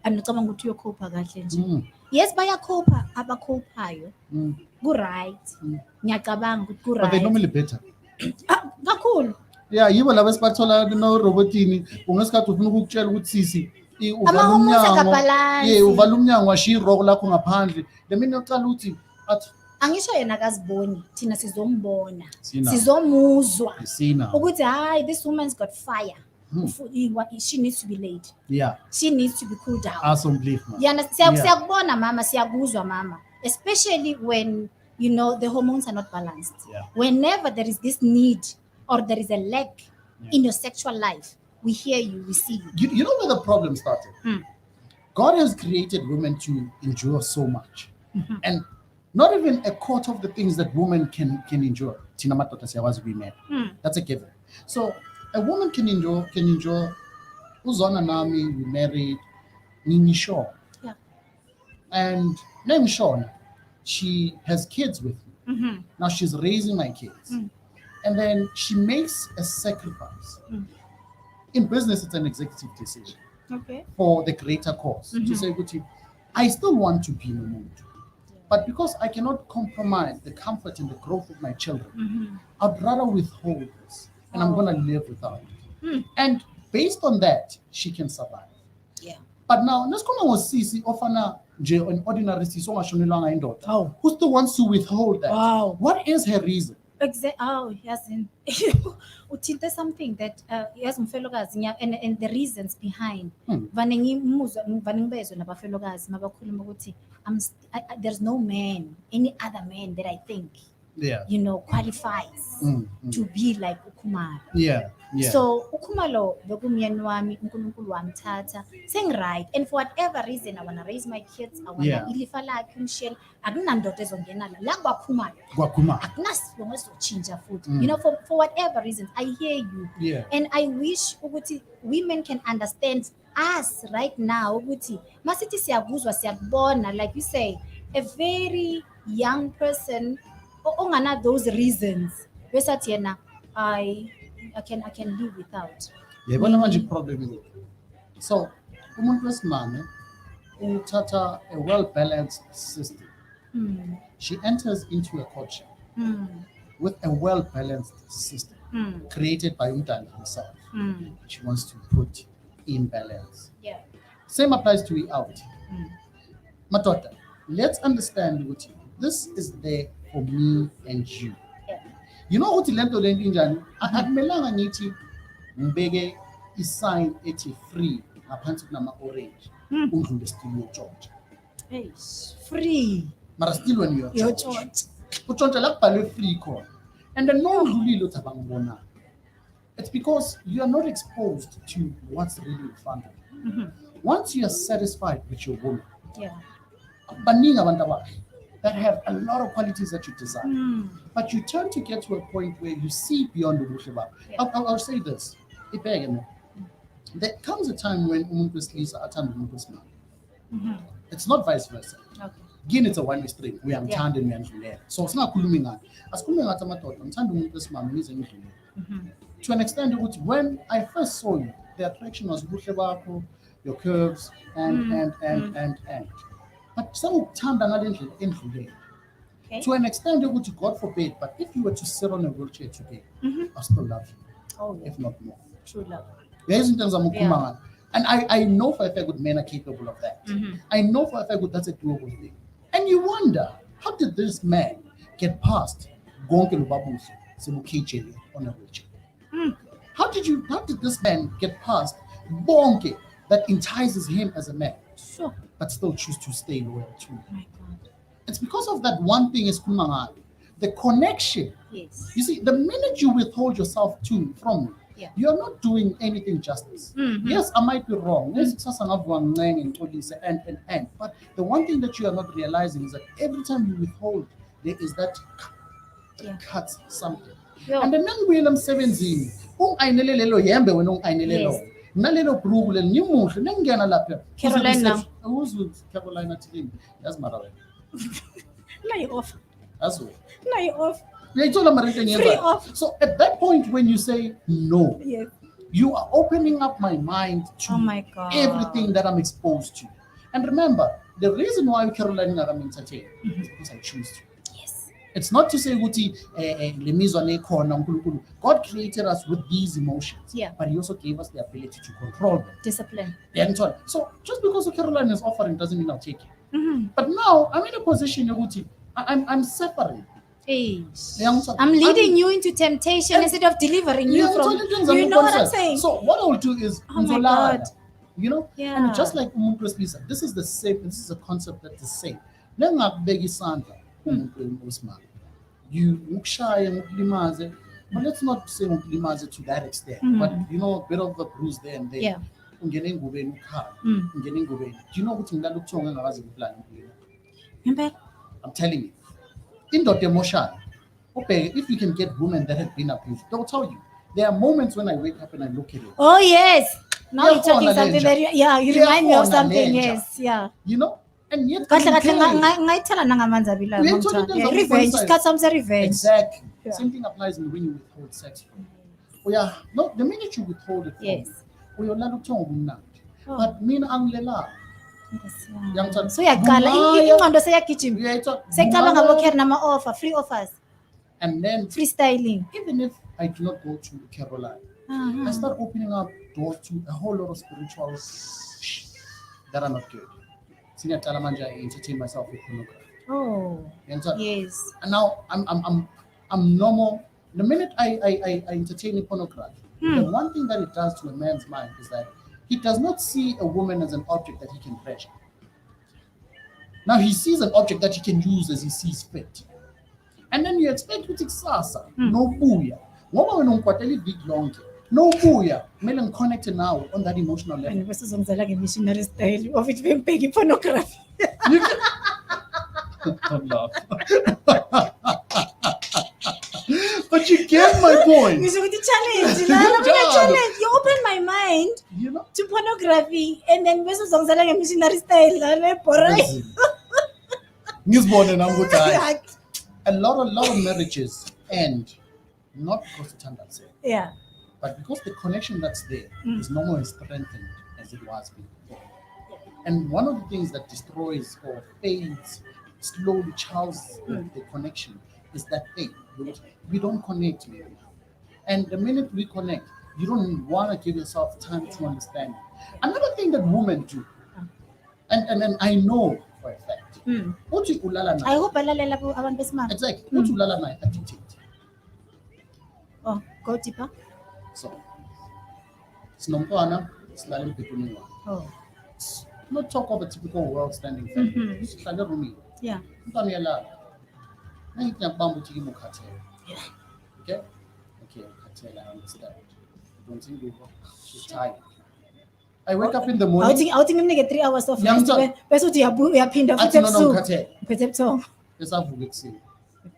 B: Andicabanga ukuthi uyokhopha kahle nje.
C: Mm.
B: Yes, bayakhopha abakhophayo
C: Mm.
B: ku-right.
C: Mm.
B: Ngiyacabanga ukuthi
C: But they're
B: ku-right
C: normally better.
B: kakhulu.
C: Yeah, yibo laba esibathola no-robotini ungesikhathi ufuna ukukutshela ukuthi sisi uvala
B: Ama-hormones
C: umnyango.
B: akabalansi.
C: Yeah, uvala umnyango washiya iroko lakho ngaphandle. Le mina uqala uthi athi
B: Angisho yena akaziboni, thina sizombona,
C: Sina.
B: sizomuzwa
C: sina.
B: ukuthi hayi, this woman's got fire.
C: Hmm.
B: She needs to be laid.
C: Yeah,
B: She needs to be cooled down.
C: awesome belief man.
B: Yeah,
C: Yeah.
B: siyakubona mama, siyakuzwa mama, especially when you know the hormones are not balanced.
C: Yeah.
B: Whenever there is this need or there is a lack
C: Yeah.
B: in your sexual life, we hear you, we see you.
C: You know where the problem started?
B: Hmm.
C: God has created women to endure so much.
B: Mhm.
C: And not even a quarter of the things that women can endure. Tina madoda siyakwazi ukuyimela.
B: Hmm.
C: That's a given. So a woman can endure uzona nami, we married, Nishon.
B: Yeah.
C: And name Shona, she has kids with me.
B: Mhm.
C: Now she's raising my kids.
B: Mm.
C: And then she makes a sacrifice.
B: Mm.
C: In business, it's an executive decision
B: Okay.
C: for the greater cause. To
B: Mhm.
C: say, "Guti, I still want to be in the mood. But because I cannot compromise the comfort and the growth of my children,
B: Mhm.
C: I'd rather withhold this. And I'm
B: Oh.
C: going to live without it."
B: Hmm.
C: And based on that, she can survive.
B: Yeah.
C: But now, let's come on Sisi ofana nje an ordinary Sisi ongashonelanga indoda.
B: Oh.
C: Who still wants to withhold that?
B: Wow.
C: What is her reason?
B: Oh, yes. Uthinte something that yazi umfelokazi and the reasons behind.
C: Hmm.
B: Vane ngibezwe nabafelokazi mabakhuluma ukuthi there's no man, any other man that I think
C: Yeah.
B: qualifies
C: Mm,
B: to be like uKhumalo.
C: Yeah. Yeah.
B: So uKhumalo bekumyeni wami, uNkulunkulu wamthatha. Right, and for whatever reason I want to raise my kids, I want
C: Yeah.
B: ilifa lakhe umshele, akunandoda ezongena la kwaKhumalo.
C: Gwakuma.
B: Akunasidingo esizochinja futhi.
C: Mm.
B: For whatever reasons, I hear you.
C: Yeah.
B: And I wish ukuthi women can understand us right now ukuthi masithi siyakuzwa siyakubona, like you say, a very young person ongana those reasons besathi yena I can live without.
C: Yabona manje i-problem ikuphi? So umuntu wesimame uthatha a well-balanced system. She enters into a courtship with a well-balanced system created by Umdali himself. She wants to put in balance.
B: Yeah.
C: Same applies to out. Matota, let's understand ukuthi this is there for me and you.
B: Yeah.
C: You know ukuthi lento lento injani? Akumelanga ngithi ngibeke i-sign ethi free ngaphansi kunama orange. Undlule still uyotshontsha.
B: Hey, free.
C: Mara still when you're
B: Your
C: church.
B: church.
C: Utshontsha la kubhalwe free khona. And then no udlulile uthi abangibonanga. It's because you are not exposed to what's really in front of you. Once you are satisfied with your woman,
B: Yeah.
C: baningi abantu abahle that have a lot of qualities that you desire. But you turn to get to a point where you see beyond the bush about. I'll say this. There comes a time when umuntu wesilisa athanda umuntu wesimame. It's not vice versa.
B: Okay.
C: Again, it's a one-way street. Uyamthanda and uyandlulela. So singakhulumi ngani. Asikhulume ngathi amadoda ngithanda umuntu wesimame ngize ngidlulele. To an extent ukuthi when I first saw you, the attraction was ubuhle bakho, your curves and. But sangukuthanda ngale ndlela endlulele.
B: Okay.
C: To an extent ukuthi God forbid, but if you were to sit on a wheelchair today, I still love you,
B: Oh, yeah.
C: if not more.
B: True love.
C: There's in terms of and I know for a fact that men are capable of that. I know for a fact that that's a doable thing. And you wonder, how did this man get past Gonke Lubabuso, Sebukicheli on a wheelchair? How did this man get past Bonke that entices him as a man,
B: Sure.
C: but still choose to stay loyal to you?
B: My God.
C: It's because of that one thing is Kumangani, the connection.
B: Yes.
C: You see, the minute you withhold yourself from me,
B: Yeah.
C: you're not doing anything justice. Yes, I might be wrong. Yes, and but the one thing that you are not realizing is that every time you withhold, there is that
B: Yeah.
C: cuts something.
B: Yeah.
C: And the nanguela msebenzini, ungayinele lelo yembe wena ungayinele lo.
B: Yes.
C: Nalelo bhruku lelo nimuhle nengena lapha.
B: Carolina.
C: Uzwe Carolina thini? Yazi mara wena.
B: Lay off.
C: Yazi.
B: Lay off.
C: Uyayithola mara into engiyenzayo.
B: Free off.
C: So at that point when you say no,
B: Yes.
C: you are opening up my mind to
B: Oh my God.
C: everything that I'm exposed to. And remember, the reason why Carolina I'm entertained is because I choose to.
B: Yes.
C: It's not to say ukuthi lemizwa nekhona uNkulunkulu. God created us with these emotions,
B: Yeah.
C: but He also gave us the ability to control them.
B: Discipline.
C: So just because Carolina is offering doesn't mean I'll take it. But now I'm in a position ukuthi I'm suffering.
B: Hey.
C: I'm
B: I'm leading you into temptation instead of delivering you from. You know what I'm saying?
C: So what I'll do is,
B: Oh my God.
C: you know,
B: Yeah.
C: and just like umuntu wesilisa, this is the same. This is a concept that is the same. Nengakubeka isandla umuntu wesimame. You ukushaya ngokulimaze, but let's not say ngokulimaze to that extent. But you know, a bit of a bruise there and there.
B: Yeah.
C: Ungena engubeni ukhala, ungena engubeni. Do you know ukuthi ngilala ukuthonga engakazi ngiplan impilo?
B: Remember?
C: I'm telling you. Indoda emotional. Okay, if you can get women that have been abused, they'll tell you. There are moments when I wake up and I look at it.
B: Oh yes. Now
C: Yeah,
B: you're talking
C: khona
B: something
C: lenja.
B: very. Yeah, you
C: Yeah,
B: remind me of
C: khona
B: something.
C: lenja.
B: Yes. Yeah.
C: You know? And yet
B: Kahle
C: I'm
B: kahle
C: telling you,
B: ngayithela nangamanzi abilayo
C: Uyayithola
B: ngomthanda.
C: into
B: Yeah,
C: ezakuba
B: revenge.
C: inside.
B: Isikhathi sami se-revenge.
C: exactly.
B: Yeah.
C: Same thing applies when you withhold sex from me. Oh yeah, no, the minute you withhold it from
B: Yes.
C: me, uyolala uthonga ubumnandi.
B: Oh.
C: But mina angilelanga.
B: Yes,
C: Yangithanda.
B: yeah. So uyaqala
C: Bungaya.
B: ingqondo seyagijima.
C: Uyayithola.
B: Secala ngabo
C: Bungaya.
B: carry nama offer, free offers,
C: And then
B: freestyling.
C: even if I do not go to Caroline, I start opening up doors to a whole lot of spiritual that are not good. Siniyaqala manje I entertain myself with pornography.
B: Oh,
C: Uyangithanda?
B: yes.
C: And now I'm normal. The minute I entertain in pornography, the one thing that it does to a man's mind is that he does not see a woman as an object that he can pleasure. Now he sees an object that he can use as he sees fit. And then you expect ukuthi kusasa no buya. Ngoba wena ungikwatela iviki lonke. No buya. Kumele ngiconnect nawe on that emotional level.
B: And besizongizela nge-missionary style of it being big pornography.
C: You can don't laugh. But you get my point.
B: Ngisho ukuthi challenge lana mina
C: Njalo.
B: challenge. You open my mind
C: You know?
B: to pornography and then besizongizela nge-missionary style lana boring.
C: Listen. ngizibone nami ukuthi hayi a lot of marriages end not because uthandazela,
B: Yeah.
C: but because the connection that's there is no more as strengthened as it was before. And one of the things that destroys or fades slowly, Charles, the connection is that thing. We don't connect maybe now. And the minute we connect, you don't want to give yourself time to understand. Another thing that women do, and I know for a fact, uthi ulala
B: I
C: naye,
B: hope balalela abantu besimame.
C: exactly, uthi ulala naye addicted.
B: Oh, go deeper.
C: So, sinomntwana, silala embhedeni wakhe.
B: Oh,
C: Not talk of a typical world-standing family. Sihlala erumini.
B: yeah.
C: Umntwana uyalala. Nayithi ngiyakubamba ukuthi kimi ukhathele.
B: Yeah.
C: Okay? Okay, ukhathele, I understand. Don't think you she's tired. I wake up in the morning.
B: Awuthi ngimnike 3 hours of
C: Yeah,
B: rest
C: ngithola-
B: bese uthi uyaphinda futhi
C: Athi no
B: ebusuku.
C: ukhathele.
B: Uphethe ebuthongo.
C: Bese avuka ekuseni.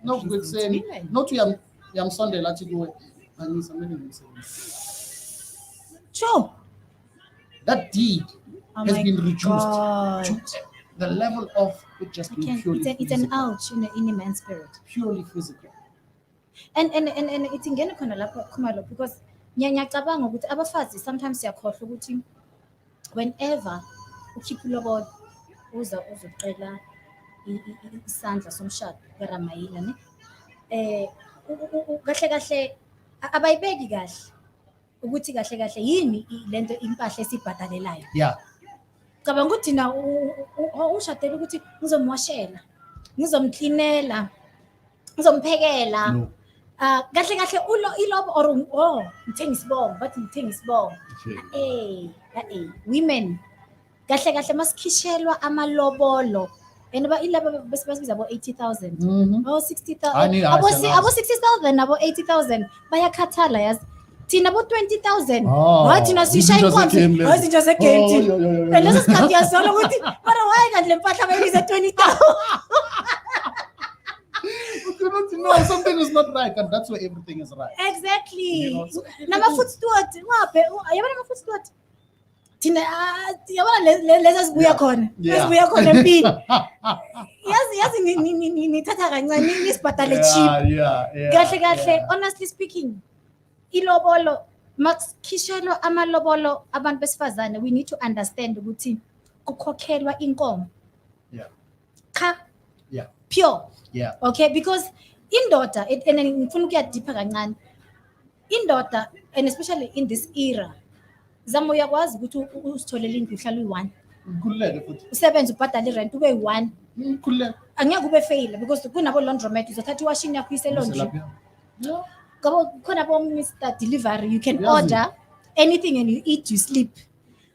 C: Novuka ekuseni. Not uyamsondela athi kuwe angisa mina ngimsebenzi.
B: Sure.
C: That deed
B: Oh
C: has
B: my
C: been reduced
B: God.
C: to the level of it just being purely
B: It's an
C: physical.
B: ouch in a man's spirit.
C: Purely physical.
B: And ithi ngene khona lapho khumalo because ngiyacabanga ukuthi abafazi sometimes siyakhohlwa ukuthi whenever ukhipha ilobolo uzoqela isandla somshado karamayila ne kahle kahle abayibeki kahle ukuthi kahle kahle yini lento impahla esibhadalelayo.
C: Yeah.
B: Cabanga ukuthi na ushadela ukuthi ngizomwashela ngizomklinela ngizomphekela.
C: No.
B: Kahle kahle ilobo or ngithenga isibongo bathi ngithenga isibongo. Women kahle kahle masikhishelwa amalobolo and ilabo besibiza abo 80,000 abo 60,000 abo 60,000 nabo 80,000 bayakhathala yazi thina abo 20,000 hayi thina sishaya inkonzo hayi izinto zegame and leso sikhathi yasola ukuthi mara why kanti le mpahla bayibiza 20,000.
C: You don't know something is not right, and that's where everything is right.
B: Exactly.
C: You know, so
B: Nama food steward ngaphe yabona ama food steward thina yabona leza sibuya khona sibuya khona empini yazi nithatha kancane nisibhadale cheap kahle kahle honestly speaking ilobolo makukhishelo amalobolo abantu besifazane we need to understand ukuthi kukhokhelwa inkomo cha pure okay because indoda and ngifuna ukuya deeper kancane indoda and especially in this era zama uyakwazi ukuthi usitholele indlu uhlala uyi1
C: Ukhululeke futhi.
B: usebenza ubhadala irent ube yi1
C: Ukhululeke.
B: angeke ube fail because kunabo laundromat uzothatha iwashini yakho iselondri ngoba khona bo Mr Delivery you can order anything and you eat you sleep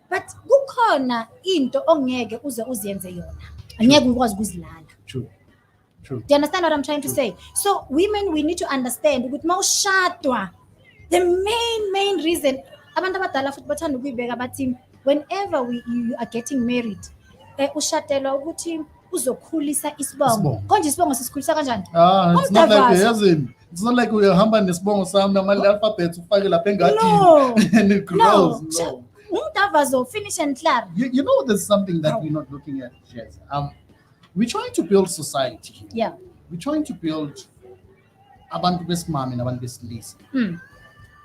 B: but kukhona into ongeke uze uziyenze yona angeke ukwazi ukuzilala.
C: True.
B: Do you understand what I'm trying to say? So women, we need to understand ukuthi mawushadwa the main reason abantu abadala futhi bathanda ukuyibeka bathi whenever you are getting married ushatelwa ukuthi uzokhulisa isibongo. Konje isibongo sisikhulisa kanjani?
C: It's not like yazini. It's not like uyahamba nesibongo sami nama alphabets ufake lapha engadini and it grows. No.
B: Umdavazo finish and clear.
C: You know there's something that we're not looking at, Jess. We're trying to build society here.
B: Yeah.
C: We're trying to build abantu besimame nabantu besilisa.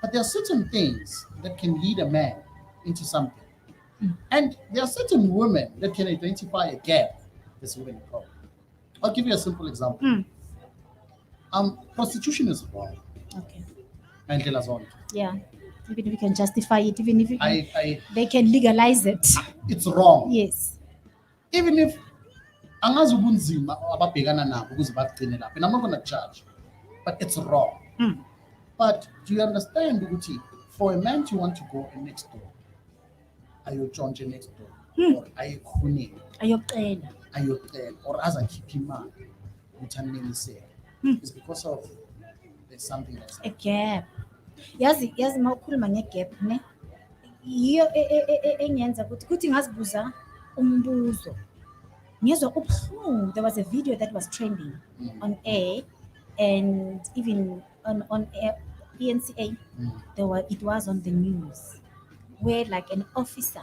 C: But there are certain things that can lead a man into something. And there are certain women that can identify a gap that's within a problem. I'll give you a simple example. Prostitution is wrong.
B: Okay.
C: And tell us on.
B: Yeah. Even if you can justify it, even if they can legalize it.
C: It's wrong.
B: Yes.
C: Even if angazi ubunzima ababhekana nabo ukuze bagcine lapha and I'm not going to judge, but it's wrong. But do you understand ukuthi for a man to want to go next door ayotshontshe next door or ayekhuneni ayocela or azakhipha imali ukuthi anelisele it's because of there's something that's
B: a gap. Yazi mawukhuluma ngegap ne yiyo engenza ukuthi ngazibuza umbuzo ngizwa ubuhlungu. There was a video that was trending on air and even on ENCA it was on the news where like an officer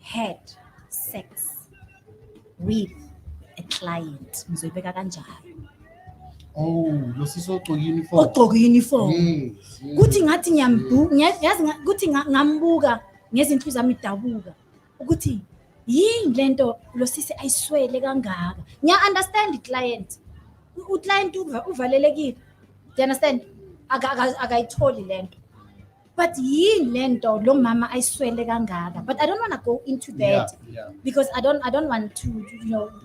B: had sex with a client. client ngizoyibeka kanjalo
C: Oh, lo siso ogqoke uniform.
B: ogqoke uniform
C: Yes, yes.
B: kuthi ngathi yazi kuthi ngambuka ngezinhliziyo zami idabuka ukuthi yini lento lo sisi ayiswele kangaka ngiya understand client uclient uvalelekile do you understand akayitholi lento but yini lento lo mama ayiswele kangaka but I don't want to go into that
C: Yeah.
B: because I don't want to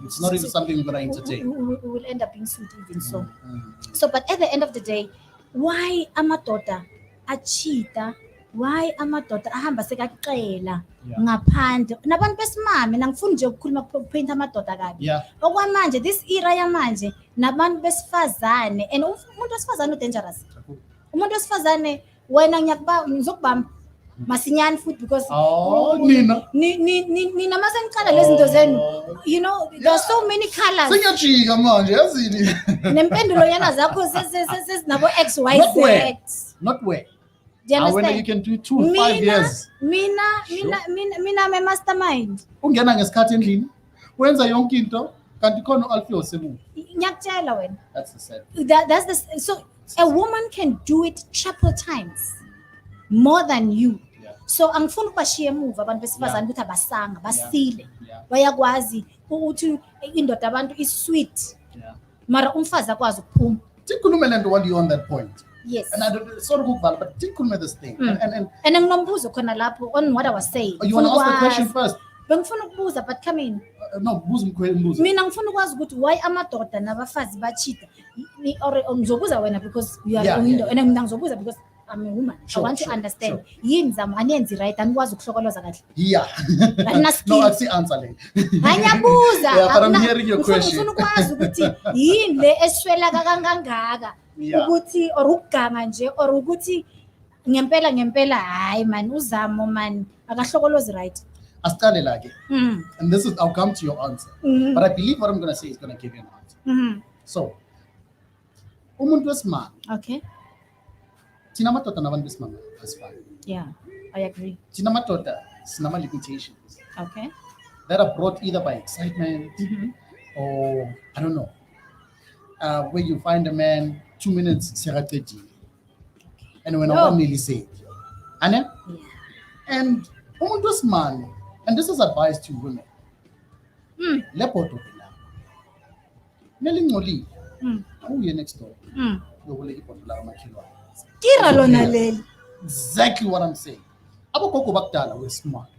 C: It's not even something we're gonna entertain.
B: we will end up being sued even so
C: Mm.
B: so but at the end of the day why amadoda achita why amadoda ahamba sekaqela
C: Yeah.
B: ngaphandle nabantu besimame nangifuni nje ukukhuluma kupaint amadoda kabi
C: Yeah.
B: okwamanje this era yamanje nabantu besifazane and umuntu wesifazane dangerous umuntu wesifazane wena ngizokubamba masinyane futhi because
C: Oh, Nina.
B: nina masenicala lezi zinto zenu you know there are so many colors
C: Sengiyajika manje yazini.
B: nempendulo yana zakho sezinabo
C: Not where.
B: XYZ
C: Not where.
B: do you
C: When you
B: understand
C: can do 2-5 years.
B: mina me mastermind
C: Ungena ngesikhathi endlini. Wenza yonke into kanti khona uAlfio semuva.
B: ngiyakutshela wena
C: That's the sad.
B: that's the so a woman can do it triple times more than you
C: Yeah.
B: so angifuni ukubashiya emuva abantu besifazane ukuthi abasanga basile
C: Yeah.
B: bayakwazi ukuthi indoda abantu is-sweet
C: Yeah.
B: mara umfazi akwazi ukuphuma
C: Tikhulume lento while you're on that point.
B: yes
C: And I don't sort of ukuvala, but tikhulume this thing. And
B: and nginombuzo khona lapho on what I was saying
C: you want to ask the question
B: Ngifuna
C: first?
B: ukwazi- bengifuna ukubuza but come in
C: No, buza umbuzo.
B: mina ngifuna ukwazi ukuthi why amadoda nabafazi bachita or ngizobuza wena because you are
C: Yeah,
B: window
C: yeah.
B: and mina ngizobuza because I'm a woman
C: Sure,
B: I want to
C: sure,
B: understand yini zami aniyenzi right anikwazi ukuhlokoloza kahle
C: Yeah.
B: Anina
C: No,
B: skill.
C: I see answer le.
B: angiyabuza
C: Yeah, but I'm
B: Akuna-
C: hearing your question.
B: ngifuna ukwazi ukuthi yini le eswela kangangaka
C: Yeah.
B: ukuthi or ukuganga nje or ukuthi ngempela hayi man uzamo man akahlokolozi right
C: Asicale la ke.
B: Mhm.
C: And this is, I'll come to your answer.
B: Mhm.
C: But I believe what I'm going to say is going to give you an answer.
B: Mhm.
C: So, umuntu wesimame,
B: Okay.
C: thina madoda nabantu besimame asifani.
B: Yeah, I agree.
C: Thina madoda sinama limitations
B: Okay.
C: that are brought either by excitement
B: Mhm.
C: or I don't know. Where you find a man 2 minutes sekaqedile. And when
B: Oh.
C: I nearly said. Ane?
B: Yeah.
C: And umuntu wesimame, and this is advice to women.
B: Mm.
C: Le bhodo phela. Nelingcolile.
B: Mm.
C: Awuye next door.
B: Mm.
C: Uyoboleka ibhodo la kamakhelwane.
B: Kira lona leli.
C: Exactly what I'm saying. Abogogo bakudala were smart.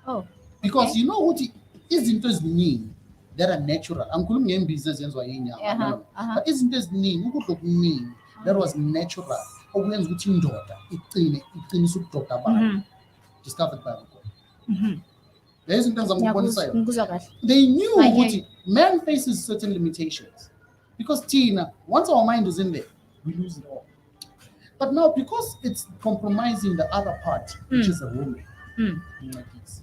B: Oh.
C: Because
B: Okay.
C: you know ukuthi izinto eziningi that are natural. Angikhulumi ngembiza ezenziwa yinyama.
B: Aha,
C: no.
B: aha.
C: But izinto eziningi, ukudla okuningi that was natural. Okuyenza ukuthi indoda iqinise ubudoda bayo.
B: Mhm.
C: Discovered by abogogo.
B: Mhm.
C: Lezi zinto engizakubonisa yona.
B: Ngikuzwa kahle.
C: They knew
B: I hear
C: ukuthi man faces certain limitations. Because Tina, once our mind is in there, we lose it all. But now, because it's compromising the other part, which is a woman,
B: Mm.
C: like this,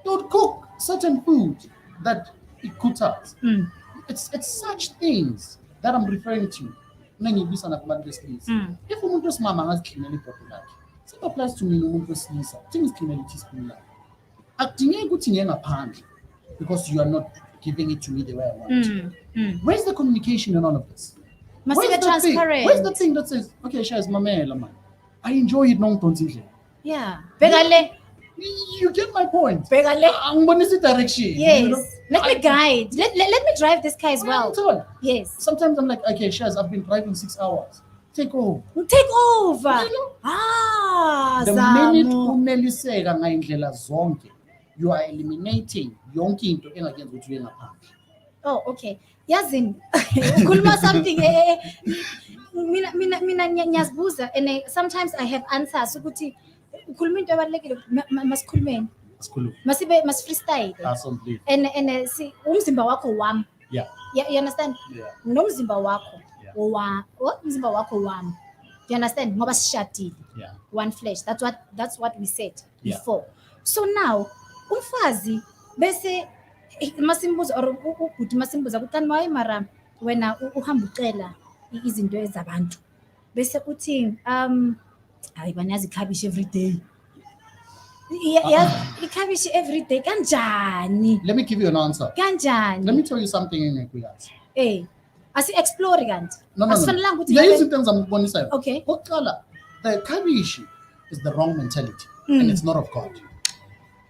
C: they would cook certain food that it cooks out.
B: Mm.
C: It's such things that I'm referring to. Nangibisa nakubantu besilisa.
B: Mm.
C: If umuntu wesimama angaziklinela ibhodo lakhe, same applies to mina umuntu wesilisa. Things clean teaspoon lakhe. Akudingeki ukuthi ngiye ngaphandle because you are not giving it to me the way I want it.
B: Mm. Mm.
C: Where's the communication in all of this?
B: Masibe
C: Where's the thing?
B: transparent.
C: Where's the thing that says, okay, Shaz, mamela man, I enjoy it nongidonsile.
B: Yeah. Bheka le.
C: You get my point.
B: Bheka le.
C: Angibonisa direction.
B: Yes. Let me guide. Let me drive this car as well.
C: Well.
B: Yes.
C: Sometimes I'm like, okay, Shaz, I've been driving 6 hours. Take over.
B: Take over.
C: You know?
B: Ah,
C: The minute
B: Zamo.
C: uneliseka ngayindlela zonke, you are eliminating yonke into engakenza ukuthi uye ngaphandle.
B: Oh, okay. Yazini. Ukhuluma something mina ngiyazibuza and sometimes I have answers ukuthi ukhuluma into ebalekile masikhulumeni.
C: Asikhulume.
B: Mas freestyle.
C: Asonto.
B: And see umzimba wakho wami.
C: Yeah.
B: You understand?
C: Yeah.
B: Nomzimba wakho
C: Yeah.
B: umzimba wakho wami. You understand? Ngoba sishadile.
C: Yeah.
B: One flesh. That's what we said
C: Yeah.
B: before. So now umfazi bese masimbuza or ubhuti masimbuza ukuthi maye mara wena uhamba ucela izinto ezabantu bese uthi hayi banyazi ikhabishi every day Yes, ikhabishi every day kanjani?
C: Let me give you an answer. Let
B: Kanjani?
C: me tell you something in Equias.
B: Eh. Asi-explore kanti.
C: No.
B: Asifanelanga ukuthi
C: Yeah,
B: ngabe-
C: izinto engizamubonisayo.
B: Okay.
C: Okokuqala, the kabishi is the wrong mentality and it's not of God.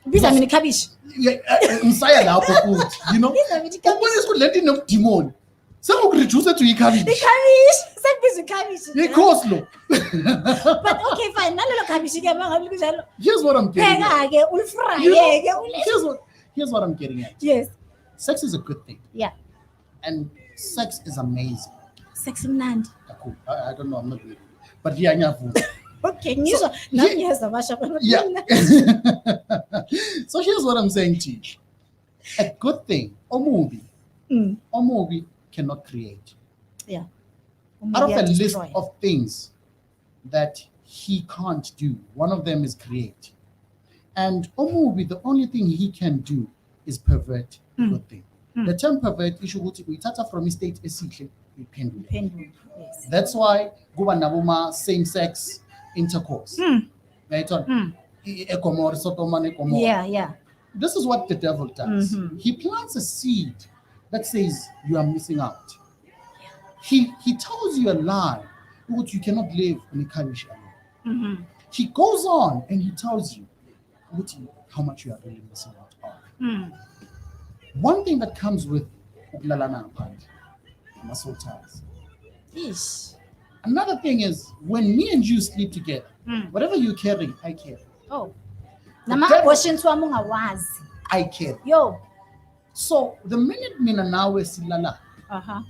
B: Biza mina ikhabishi.
C: Yeah, ngisaya lapho futhi, you know.
B: Biza mina ikhabishi.
C: Ubonisa ukuthi lento inobudimoni. Sekukureduce to ikhabishi.
B: Ikhabishi. Sekubiza ikhabishi.
C: Ikoslo.
B: But okay fine. Nalelo khabishi ke mangabe kunjalo.
C: Here's what I'm getting at.
B: Pheka ke ulifry
C: You know,
B: ke.
C: here's what I'm getting at.
B: Yes.
C: Sex is a good thing
B: Yeah.
C: and sex is amazing.
B: Sex mnandi.
C: Cool. I don't know, I'm not really. But yeah, ngiyavuma.
B: Okay, ngizwa nami ngiyeza basha bona.
C: Yeah. So here's what I'm saying to you. A good thing, or movie cannot create.
B: Yeah.
C: Out of a list
B: Destroy.
C: of things that he can't do, one of them is create. And Omubi, the only thing he can do is pervert the good thing. The term pervert issue we tata from state esihle iphendule.
B: Pendulum. Yes.
C: That's why kuba naboma same-sex intercourse. Right on. Ekomori, sotomane, ekomori.
B: Yeah.
C: This is what the devil does. He plants a seed that says you are missing out. He tells you a lie, which you cannot live in a Karish alone. He goes on and he tells you how much you are really missing out on. One thing that comes with Uklalana apart, muscle ties.
B: Ish.
C: Another thing is when me and you sleep together, whatever you carry, I carry.
B: Oh.
C: The
B: Nama
C: devil-
B: abortions wami ungawazi.
C: I carry.
B: Yo.
C: So the minute mina nawe silala,
B: Uh-huh.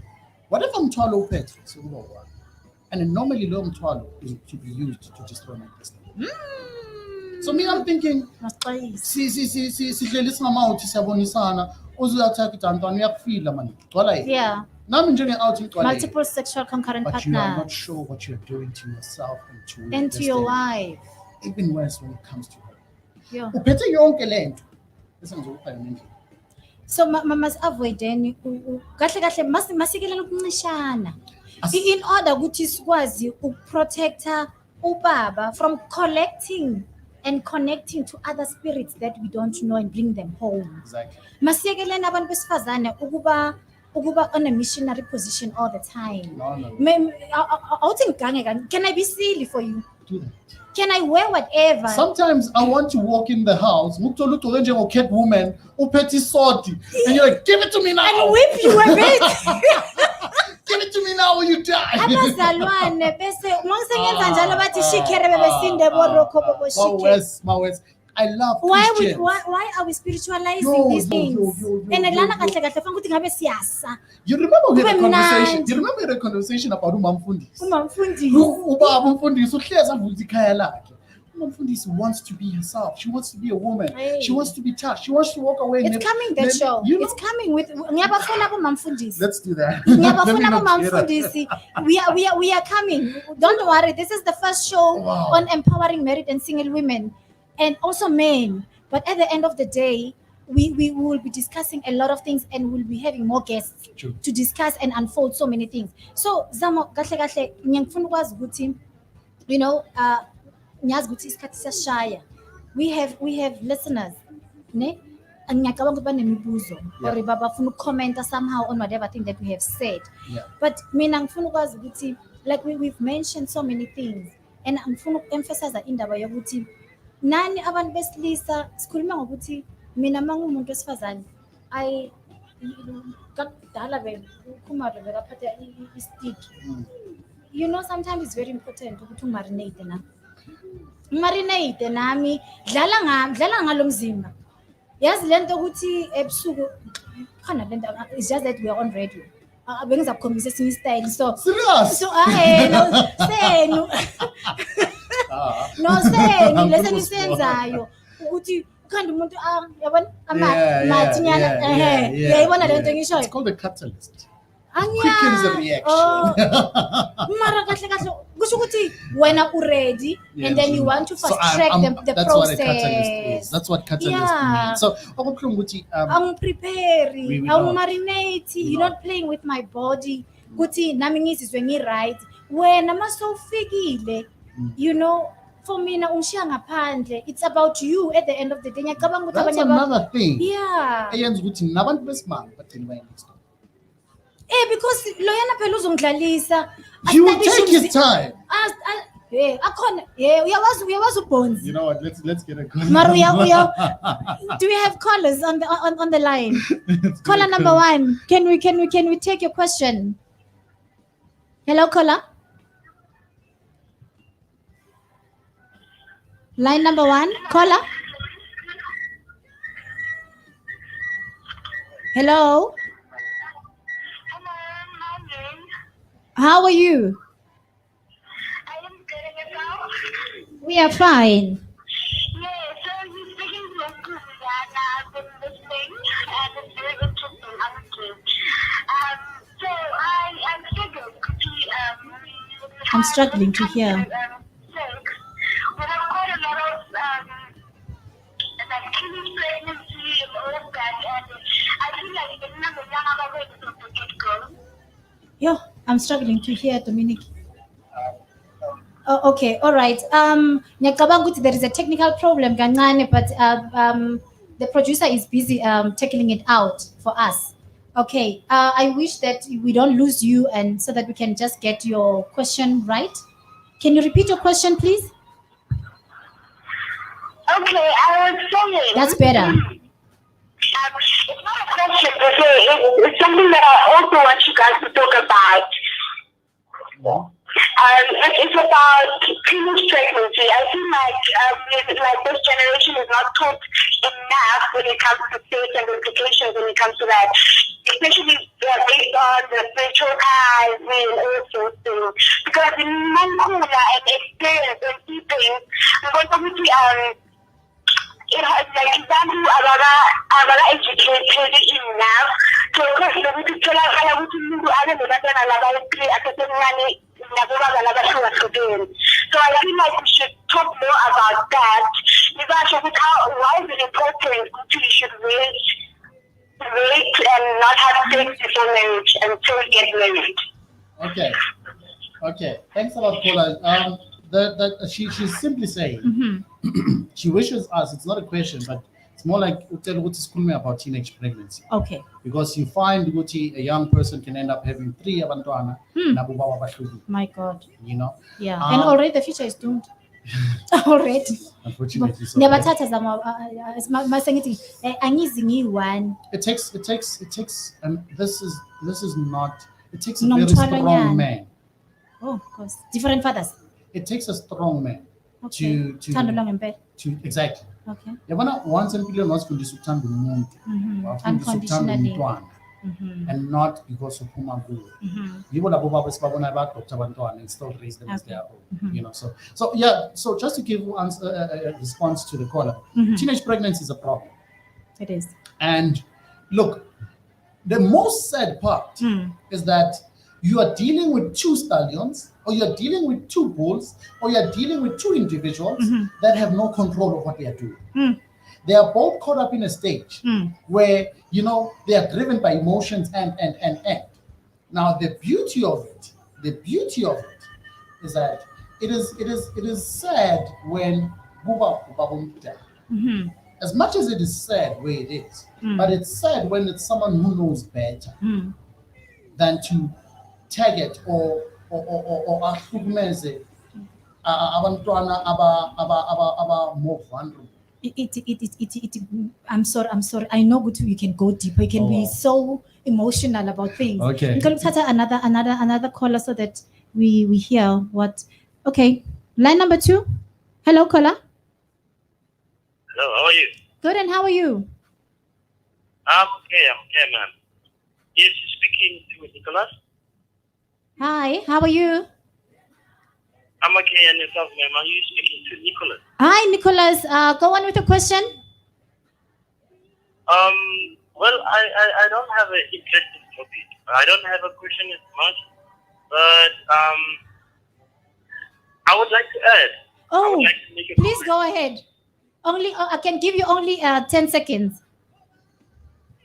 C: whatever mthwalo uphethe sekuba one. And normally low mthwalo is to be used to destroy my destiny. So me, I'm thinking,
B: Masixolisi.
C: sidlele singamawuthi siyabonisana, uzuyathatha idantwana uyakufila manje. Gcwala yini?
B: Yeah.
C: Nami njenge-out ngigcwala yini?
B: Multiple sexual concurrent
C: But you are not
B: partners.
C: sure what you're doing to yourself and to
B: And to your
C: destiny.
B: wife.
C: Even worse when it comes to her.
B: Yo.
C: Uphethe yonke lento. Bese ngizokupha yona indlela.
B: So mas avoideni kahle masikelele ukuncishana.
C: As-
B: In order ukuthi sikwazi ukuprotecta ubaba from collecting and connecting to other spirits that we don't know and bring them home.
C: Exactly.
B: Masiyekeleni abantu besifazane ukuba on a missionary position all the time.
C: No.
B: Awuthi can I be silly for you?
C: Do that.
B: Can I wear whatever?
C: Sometimes I want to walk in the house, ngikuthola ugcoke njengo cat woman, uphethe isodi, and you're like, give it to me now.
B: And whip you a bit.
C: Give it to me now or you die.
B: Abazalwane bese mangisengenza njalo bathi shikhere bebesinde borokho bobo shikhere.
C: Mawes. I love
B: Why
C: Christians.
B: are we spiritualizing
C: No,
B: these things? And lana
C: no.
B: kahle kahle fanele ukuthi ngabe siyasa.
C: You remember we had a
B: Kube
C: conversation.
B: mnandi.
C: You remember we had a conversation about umamfundisi.
B: Umamfundisi.
C: Ubaba umfundisi uhlezi avuza ikhaya lakhe. Umamfundisi wants to be herself. She wants to be a woman.
B: Hey.
C: She wants to be touched. She wants to walk away.
B: It's coming that show.
C: You know?
B: It's coming with ngiyabafuna bomamfundisi.
C: Let's do that. Let me
B: Ngiyabafuna
C: not hear that.
B: bomamfundisi. We are coming. Don't worry. This is the first show
C: Wow.
B: on empowering married and single women and also men. But at the end of the day, we will be discussing a lot of things and we'll be having more guests
C: True.
B: to discuss and unfold so many things. So Zamo kahle ngiyafuna ukwazi ukuthi ngiyazi ukuthi isikhathi siyashaya. We have listeners ne ngiyacabanga ukuthi banemibuzo or babafuna ukucomment somehow on whatever thing that we have said.
C: Yeah.
B: But mina ngifuna ukwazi ukuthi like we've mentioned so many things and ngifuna ukuemphasize indaba yokuthi nani abantu besilisa sikhuluma ngokuthi mina mangumuntu wesifazane kakudala ukhumaro bekaphatha i-stick. You know, sometimes it's very important ukuthi umarinate nami dlala ngalo mzimba. Yazi lento ukuthi ebusuku khona lento it's just that we are on radio. Bengizakukhombisa esinye style so
C: Serious?
B: senu no senu lesenisenzayo ukuthi ukhanda umuntu yabona amathinyana uyayibona lento engishoyo.
C: It's called a catalyst. Quickens the reaction.
B: Mara kahle kusho ukuthi wena ready and then you want to fast track the
C: that's
B: process.
C: What a catalyst is. That's what catalyst
B: Yeah.
C: means. So okubuhlungu ukuthi
B: Prepare,
C: we don't.
B: marinate, you're
C: don't.
B: not playing with my body. Kuthi nami ngizizwe ngi-right. Wena masowufikile, for mina ungishiya ngaphandle. It's about you at the end of the day. Ngiyacabanga ukuthi
C: That's
B: abanye abantu-
C: another thing.
B: Yeah.
C: Eyenza ukuthi nabantu besimame bathini baye next door.
B: Because loyana phela uzongidlalisa.
C: He will take his time.
B: Akhona uyawazi ubonzi.
C: You know what? Let's get a call.
B: Mara do we have callers on the line? Caller number 1. Can we take your question? Hello, caller. Line number 1, caller. Hello. How are you?
D: I am good at yourself.
B: We are fine.
D: Yeah, so you're speaking to a group that I've been listening and it's very interesting, honestly. So I'm struggling to
B: I'm struggling to hear.
D: We have quite a lot of like teenage pregnancy and all of that, and I feel like the number one other way to get girls.
B: Yo, I'm struggling to hear, Dominic. Oh, okay, all right. Ngiyacabanga ukuthi there is a technical problem kancane, but the producer is busy tackling it out for us. Okay, I wish that we don't lose you, and so that we can just get your question right. Can you repeat your question, please?
D: Okay, I was saying.
B: That's better.
D: It's not a question per se. It's something that I also want you guys to talk about. It's about teenage pregnancy. I feel like this generation is not taught enough when it comes to faith and implications when it comes to that. Especially based on the spiritual eyes and all sorts of things. Because in Mankula and experience and see things, it has like abantu abaka educated enough to ukwazi ukuthi tholakala ukuthi umuntu abe nabantwana laba-3 asesemncane nabobaba labahlukahlukene. So I feel like we should talk more about that. Nibasho ukuthi why is it important ukuthi we should wait and not have sex before marriage until we get married.
C: Okay. Thanks a lot, Paula. She's simply saying she wishes us. It's not a question, but it's more like what is calling me about teenage pregnancy.
B: Okay.
C: Because you find a young person can end up having 3 abantwana.
B: My God.
C: You know.
B: Yeah, and already the future is doomed. Already.
C: Unfortunately, so.
B: Ngiyabathatha zama masengithi angizi ngiyi-1.
C: It takes, and this is not. It takes a
B: No
C: very
B: mthwalo
C: strong
B: nyana.
C: man.
B: Oh, of course. Different fathers.
C: It takes a strong man
B: Okay. Thando langempela.
C: to exactly.
B: Okay.
C: Yabona once empilweni wasifundisa ukuthanda umuntu, wafundisa ukuthanda
B: Unconditionally.
C: umntwana,
B: Mhm.
C: and not because uphuma kuwe.
B: Mhm.
C: Yibo labo baba esibabona ba-adopt abantwana and still raise them as
B: Okay.
C: their own. You know, so yeah. So just to give a response to the caller,
B: Mhm.
C: teenage pregnancy is a problem.
B: It is.
C: And look, the most sad part is that you are dealing with 2 stallions, or you're dealing with 2 bulls, or you're dealing with 2 individuals that have no control of what they are doing. They are both caught up in a stage where, they are driven by emotions and. Now, the beauty of it is that it is sad when as much as it is sad where it is, but it's sad when it's someone who knows better than to tag it or ahlukumeze abantwana aba more vulnerable.
B: I'm sorry. I know you can go deeper. You can be so emotional about things.
C: Okay.
B: Ngicela ukuthatha another caller so that we hear what. Okay, line number 2. Hello, caller.
E: Hello, how are you?
B: Good, and how are you?
E: I'm okay, ma'am. Yes, speaking to Nicholas.
B: Hi, how are you?
E: I'm okay, and yourself, ma'am? Are you speaking to Nicholas?
B: Hi, Nicholas. Go on with the question.
E: Well, I don't have an interesting topic. I don't have a question as much, but I would like to add. I
B: Oh,
E: would like to make a
B: please
E: comment.
B: go ahead. I can give you only 10 seconds.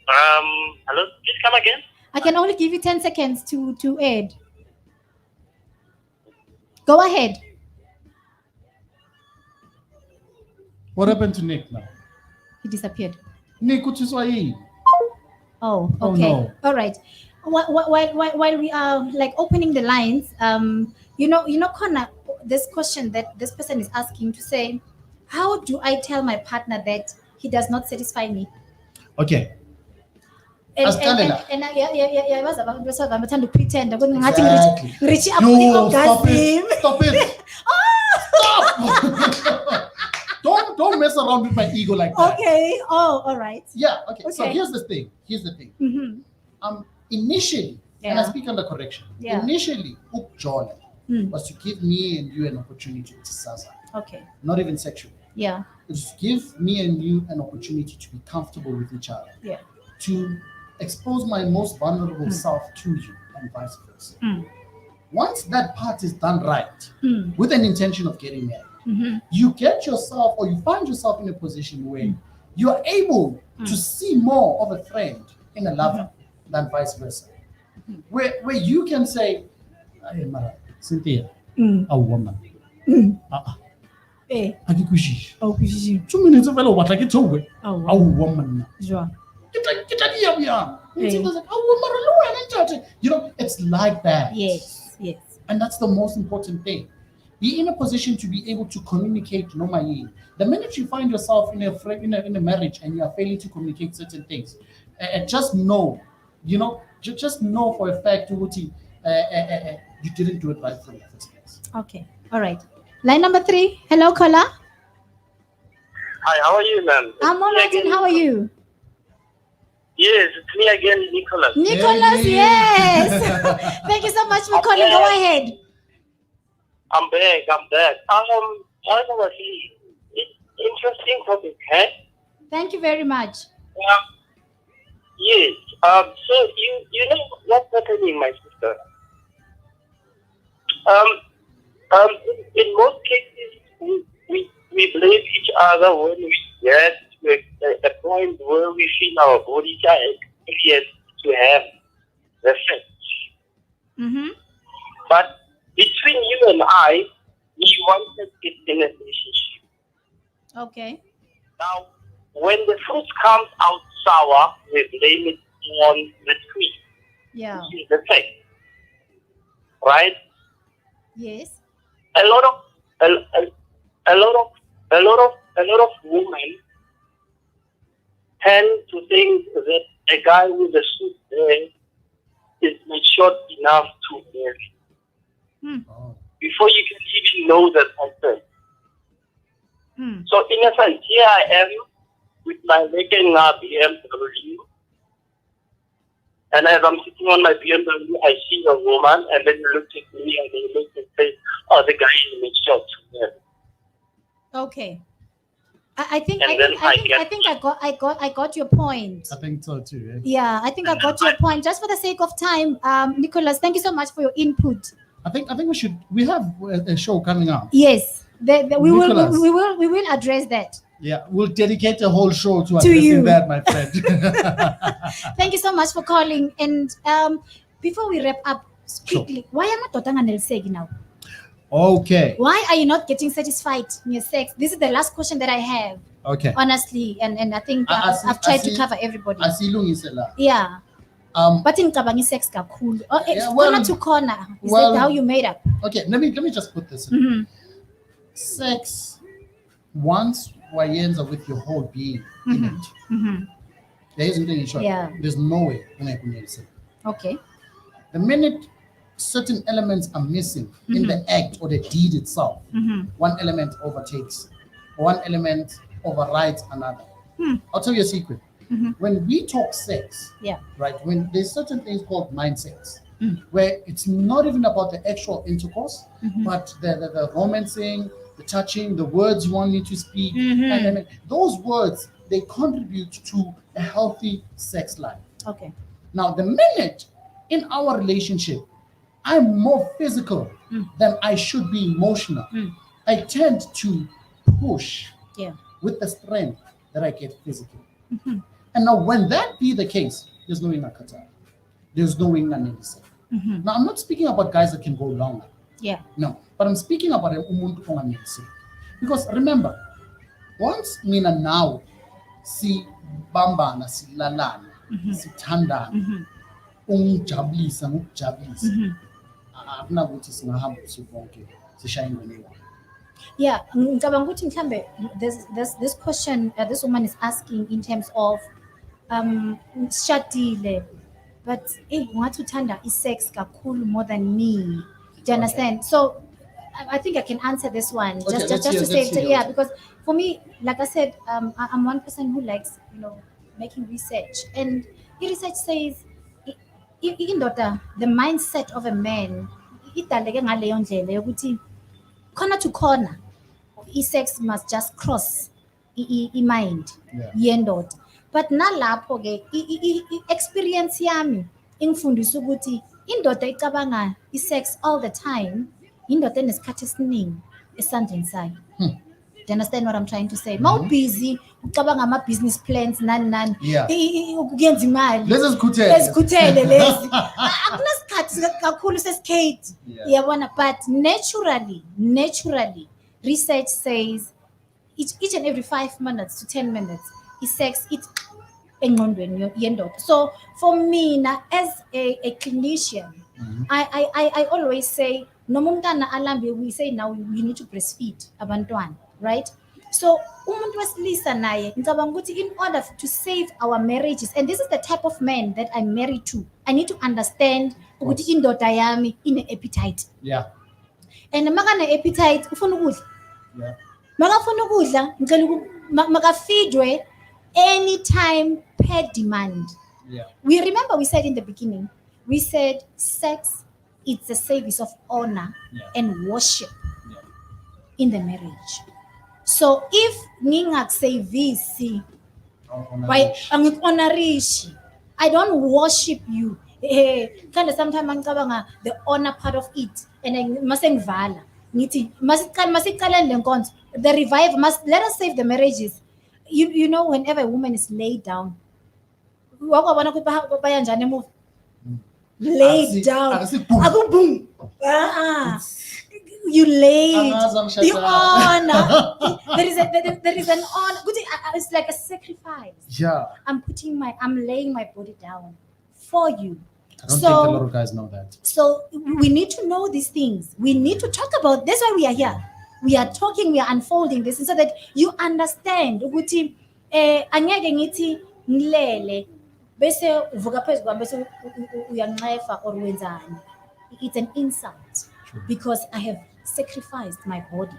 E: Hello, please come again.
B: I can only give you 10 seconds to add. Go ahead.
C: What happened to Nick now?
B: He disappeared.
C: Nick, what is why?
B: Oh,
C: Oh,
B: okay.
C: no.
B: All right. While we are like opening the lines, Connor, this question that this person is asking to say, how do I tell my partner that he does not satisfy me?
C: Okay.
B: And
C: Asicalela.
B: yeah, bathanda ukupretenda kodwa ngathi
C: Exactly.
B: ngirichi
C: No, stop
B: orgasm.
C: it. Stop it. Stop. Don't mess around with my ego like that.
B: Okay. Oh, all right.
C: Yeah, okay. So
B: Okay.
C: here's the thing.
B: Mm-hmm.
C: Initially, and I
B: Yeah.
C: speak under correction.
B: Yeah.
C: Initially, John
B: Mm.
C: was to give me and you an opportunity to sasa,
B: Okay.
C: not even sexually.
B: Yeah.
C: It was to give me and you an opportunity to be comfortable with each other,
B: Yeah.
C: to expose my most vulnerable self to you, and vice versa.
B: Mm.
C: Once that part is done right,
B: Mm.
C: with an intention of getting married,
B: Mm-hmm.
C: you get yourself or you find yourself in a position where you are able to see more of a friend in a lover than vice versa. Where you can say, "Hey, Mara, Cynthia,
B: Mm.
C: a woman.
B: Eh.
C: Akikushi.
B: Oh, kushishima.
C: 2 minutes of fellow what I get over.
B: Oh,
C: A woman.
B: Joa.
C: You know, it's like that.
B: Yes. Yes.
C: And that's the most important thing. Be in a position to be able to communicate normally. The minute you find yourself in a marriage and you are failing to communicate certain things, just know, just know for a fact, Uti, you didn't do it right from the first place.
B: Okay. All right. Line number 3. Hello, caller.
E: Hi, how are you, ma'am?
B: I'm all right. And how are you?
E: Yes, it's me again, Nicholas.
B: Nicholas,
C: Hey.
B: yes. Thank you so much for calling. Go ahead.
E: I'm back. Honestly, it's interesting topic, eh?
B: Thank you very much.
E: Yes. So you know what's happening, my sister. In most cases, we blame each other when we get to a point where we feel our bodies are experienced to have the sex.
B: Mm-hmm.
E: But between you and I, we wanted it in a relationship.
B: Okay.
E: Now, when the fruit comes out sour, we blame it on the tree.
B: Yeah.
E: Which is the sex, right?
B: Yes.
E: A lot of women tend to think that a guy with a suit there is mature enough to marry
C: Oh.
E: before you can even know that person.
B: Hmm.
E: So in a sense, here I am with my making BMW, and as I'm sitting on my BMW, I see a woman, and then you look at me and you look and say, "Oh, the guy is mature to marry."
B: Okay. I think
E: And then
B: I got your point.
C: I think so too. Eh?
B: Yeah, I think I got your point. Just for the sake of time, Nicholas, thank you so much for your input.
C: I think we have a show coming up.
B: Yes, we
C: Nicholas.
B: will address that.
C: Yeah, we'll dedicate a whole show to
B: To
C: addressing
B: you.
C: that, my friend.
B: Thank you so much for calling. And before we wrap up, quickly, why am I not on now?
C: Okay.
B: Why are you not getting satisfied in your sex? This is the last question that I have,
C: Okay.
B: honestly, and I think I've tried to cover everybody.
C: Asilungisela.
B: Yeah,
C: Um.
B: but in Kabangi sex kakhulu. Oh, it's
C: Yeah, well-
B: corner to corner. Is
C: well-
B: that how you made up?
C: Okay. Let me just put this in.
B: Mm-hmm.
C: Sex, once wayenza with your whole being in it,
B: Mm-hmm.
C: there isn't any short.
B: Yeah.
C: There's no way ungakunyelisa.
B: Okay.
C: The minute certain elements are missing in the act or the deed itself,
B: Mm-hmm.
C: one element overtakes, one element overrides another. I'll tell you a secret.
B: Mhm.
C: When we talk sex,
B: Yeah.
C: right, when there's certain things called mind sex, where it's not even about the actual intercourse, but the romancing, the touching, the words you want me to speak, and those words, they contribute to a healthy sex life.
B: Okay.
C: Now, the minute in our relationship, I'm more physical than I should be emotional, I tend to push
B: Yeah.
C: with the strength that I get physically. And now, when that be the case, there's no inakata. There's no inanelisa. Now, I'm not speaking about guys that can go longer.
B: Yeah.
C: No, but I'm speaking about a umuntu onganelisi. Because remember, once mina nawe sibambana silalana sithandana ungijabulisa ngokujabulisa akunakuthi singahamba ubusuku bonke sishaye ingane eyi-one.
B: Yeah, ngicabanga ukuthi mhlambe this question this woman is asking in terms of shadile but ungathi uthanda i-sex kakhulu more than me. Do you understand? So I think I can answer this one
C: Okay,
B: just
C: let's
B: to
C: hear-
B: say
C: let's hear
B: yeah,
C: yours.
B: because for me, like I said, I'm one person who likes making research, and the research says indoda, the mindset of a man idaleke ngaleyo ndlela yokuthi corner to corner i-sex must just cross i-mind
C: Yeah.
B: yendoda, but nalapho ke i-experience yami ingifundisa ukuthi indoda icabanga i-sex all the time indoda enesikhathi esiningi esandleni sayo. Do you understand what I'm trying to say? Busy ucabanga ama-business plans nani
C: Yeah.
B: ukuyenza imali
C: Lezi ezikhuthele.
B: ezikhuthele lezi akunasikhathi kakhulu sesikate
C: Yeah.
B: yabona, but naturally research says each and every 5 minutes to 10 minutes i-sex it's engqondweni yendoda. So for mina as a clinician, I always say noma umntana alambe, we say now you need to breastfeed abantwana, right? So umuntu wesilisa naye ngicabanga ukuthi in order to save our marriages, and this is the type of man that I'm married to, I need to understand ukuthi indoda yami ine-appetite,
C: Yeah.
B: and makane-appetite ufuna ukudla,
C: Yeah.
B: makafuna ukudla ngicela makafeedwe anytime per demand.
C: Yeah.
B: We remember we said in the beginning, we said sex, it's a service of honor
C: Yeah.
B: and worship
C: Yeah.
B: in the marriage. So if ngingakusevisi by angikuhonorishi, I don't worship you. Kind of sometimes ngicabanga the honor part of it, and mase ngivala ngithi masiqaleni le nkonzo, the revive must let us save the marriages. You know, whenever a woman is laid down, wakwabona ukuthi baya njani emuva, laid down
C: Akusi-boom.
B: akuboom, you laid
C: Angazi angishada.
B: the honor. there is an honor. It's like a sacrifice.
C: Yeah.
B: I'm laying my body down for you.
C: I don't think a lot of guys know that.
B: So we need to know these things. We need to talk about. That's why we are here. We are talking. We are unfolding this, so that you understand. Ukuthi angeke ngithi ngilele bese uvuka phezu kwami bese uyanxefa or wenzani. It's an insult because I have sacrificed my body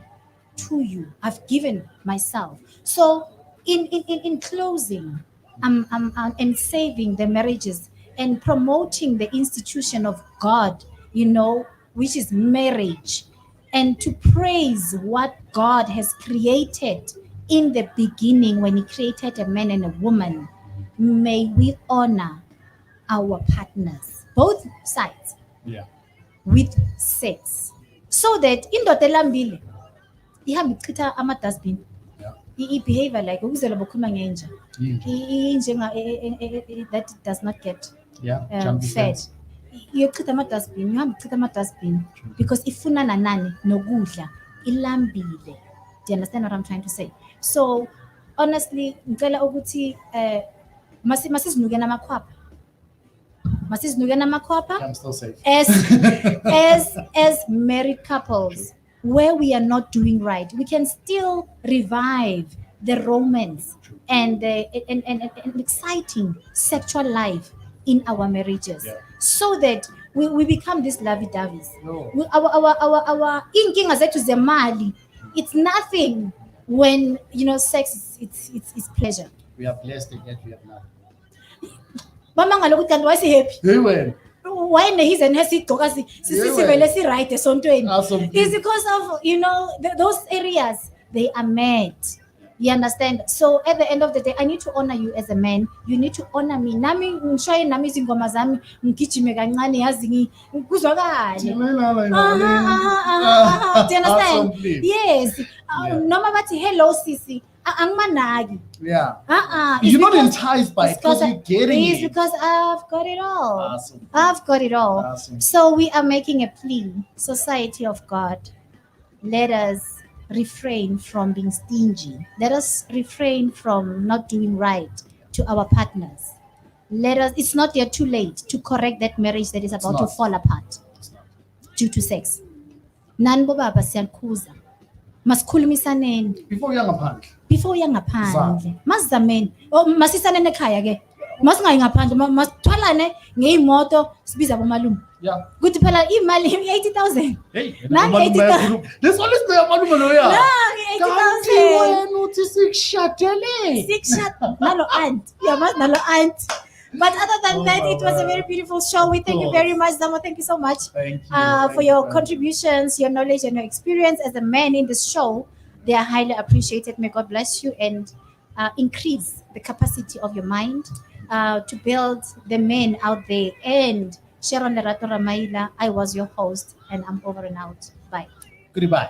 B: to you. I've given myself. So in closing, I'm saving the marriages and promoting the institution of God, which is marriage, and to praise what God has created in the beginning when He created a man and a woman. May we honor our partners, both sides,
C: Yeah.
B: with sex, so that indoda elambile ihamba ichitha ama-dustbin,
C: Yeah.
B: i-behavior like ukuzela bokhuluma ngenja that does not get
C: Yeah. Jumping
B: fed,
C: fence.
B: iyochitha ama-dustbin, ihamba ichitha ama-dustbin because ifuna nanani nokudla, ilambile. Do you understand what I'm trying to say? So honestly ngicela ukuthi masizinukeni amakhwapha,
C: I'm still safe.
B: as married couples where we are not doing right, we can still revive the romance and an exciting sexual life in our marriages,
C: Yeah.
B: so that we become these lovey-doveys.
C: No.
B: Our inkinga zethu zemali, it's nothing when sex it's pleasure.
C: We are blessed and yet we have nothing.
B: Bamangala ukuthi kanti wayesi-happy,
C: Hey, well.
B: wayenehize nesigqoka sivele si-right esontweni.
C: Awesome.
B: It's because of those areas they are mad. You understand? So at the end of the day, I need to honor you as a man. You need to honor me. Nami ngishoye nami izingoma zami ngigijime kancane yazi kuzwakale. Do you understand?
C: Awesome, please.
B: Yes.
C: Yeah.
B: Noma bathi hello sisi, angimanaki.
C: Yeah.
B: It's
C: You're not
B: because-
C: enticed by it because you're getting
B: It's
C: it.
B: because I've got it all.
C: Awesome.
B: I've got it all.
C: Awesome.
B: So we are making a plea, society of God. Let us refrain from being stingy. Let us refrain from not doing right to our partners. It's not yet too late to correct that marriage that is about to
C: not.
B: fall apart
C: It's not.
B: due to sex. Nani bobaba siyanikhuza. Masikhulumisaneni
C: Before you're ngaphandle.
B: before uya ngaphandle. Masizameni. Oh masisaneni ekhaya ke. Masingayi ngaphandle masithwalane ngeimoto sibiza bomalume.
C: Yeah.
B: Kuthi phela imali 80,000.
C: Hey,
B: Nangu 80,000.
C: there's always the malume loya.
B: Nangu
C: Kanti
B: 80,000.
C: wena uthi sikushadele.
B: Six shot nalo aunt. Yamazi nalo aunt. But other than that, it was a very beautiful show. We thank you very much, Zamo. Thank you so much
C: Thank you.
B: for your contributions, your knowledge, and your experience as a man in this show. They are highly appreciated. May God bless you and increase the capacity of your mind to build the men out there. And Sharon Lerato Ramaila, I was your host, and I'm over and out. Bye.
C: Goodbye.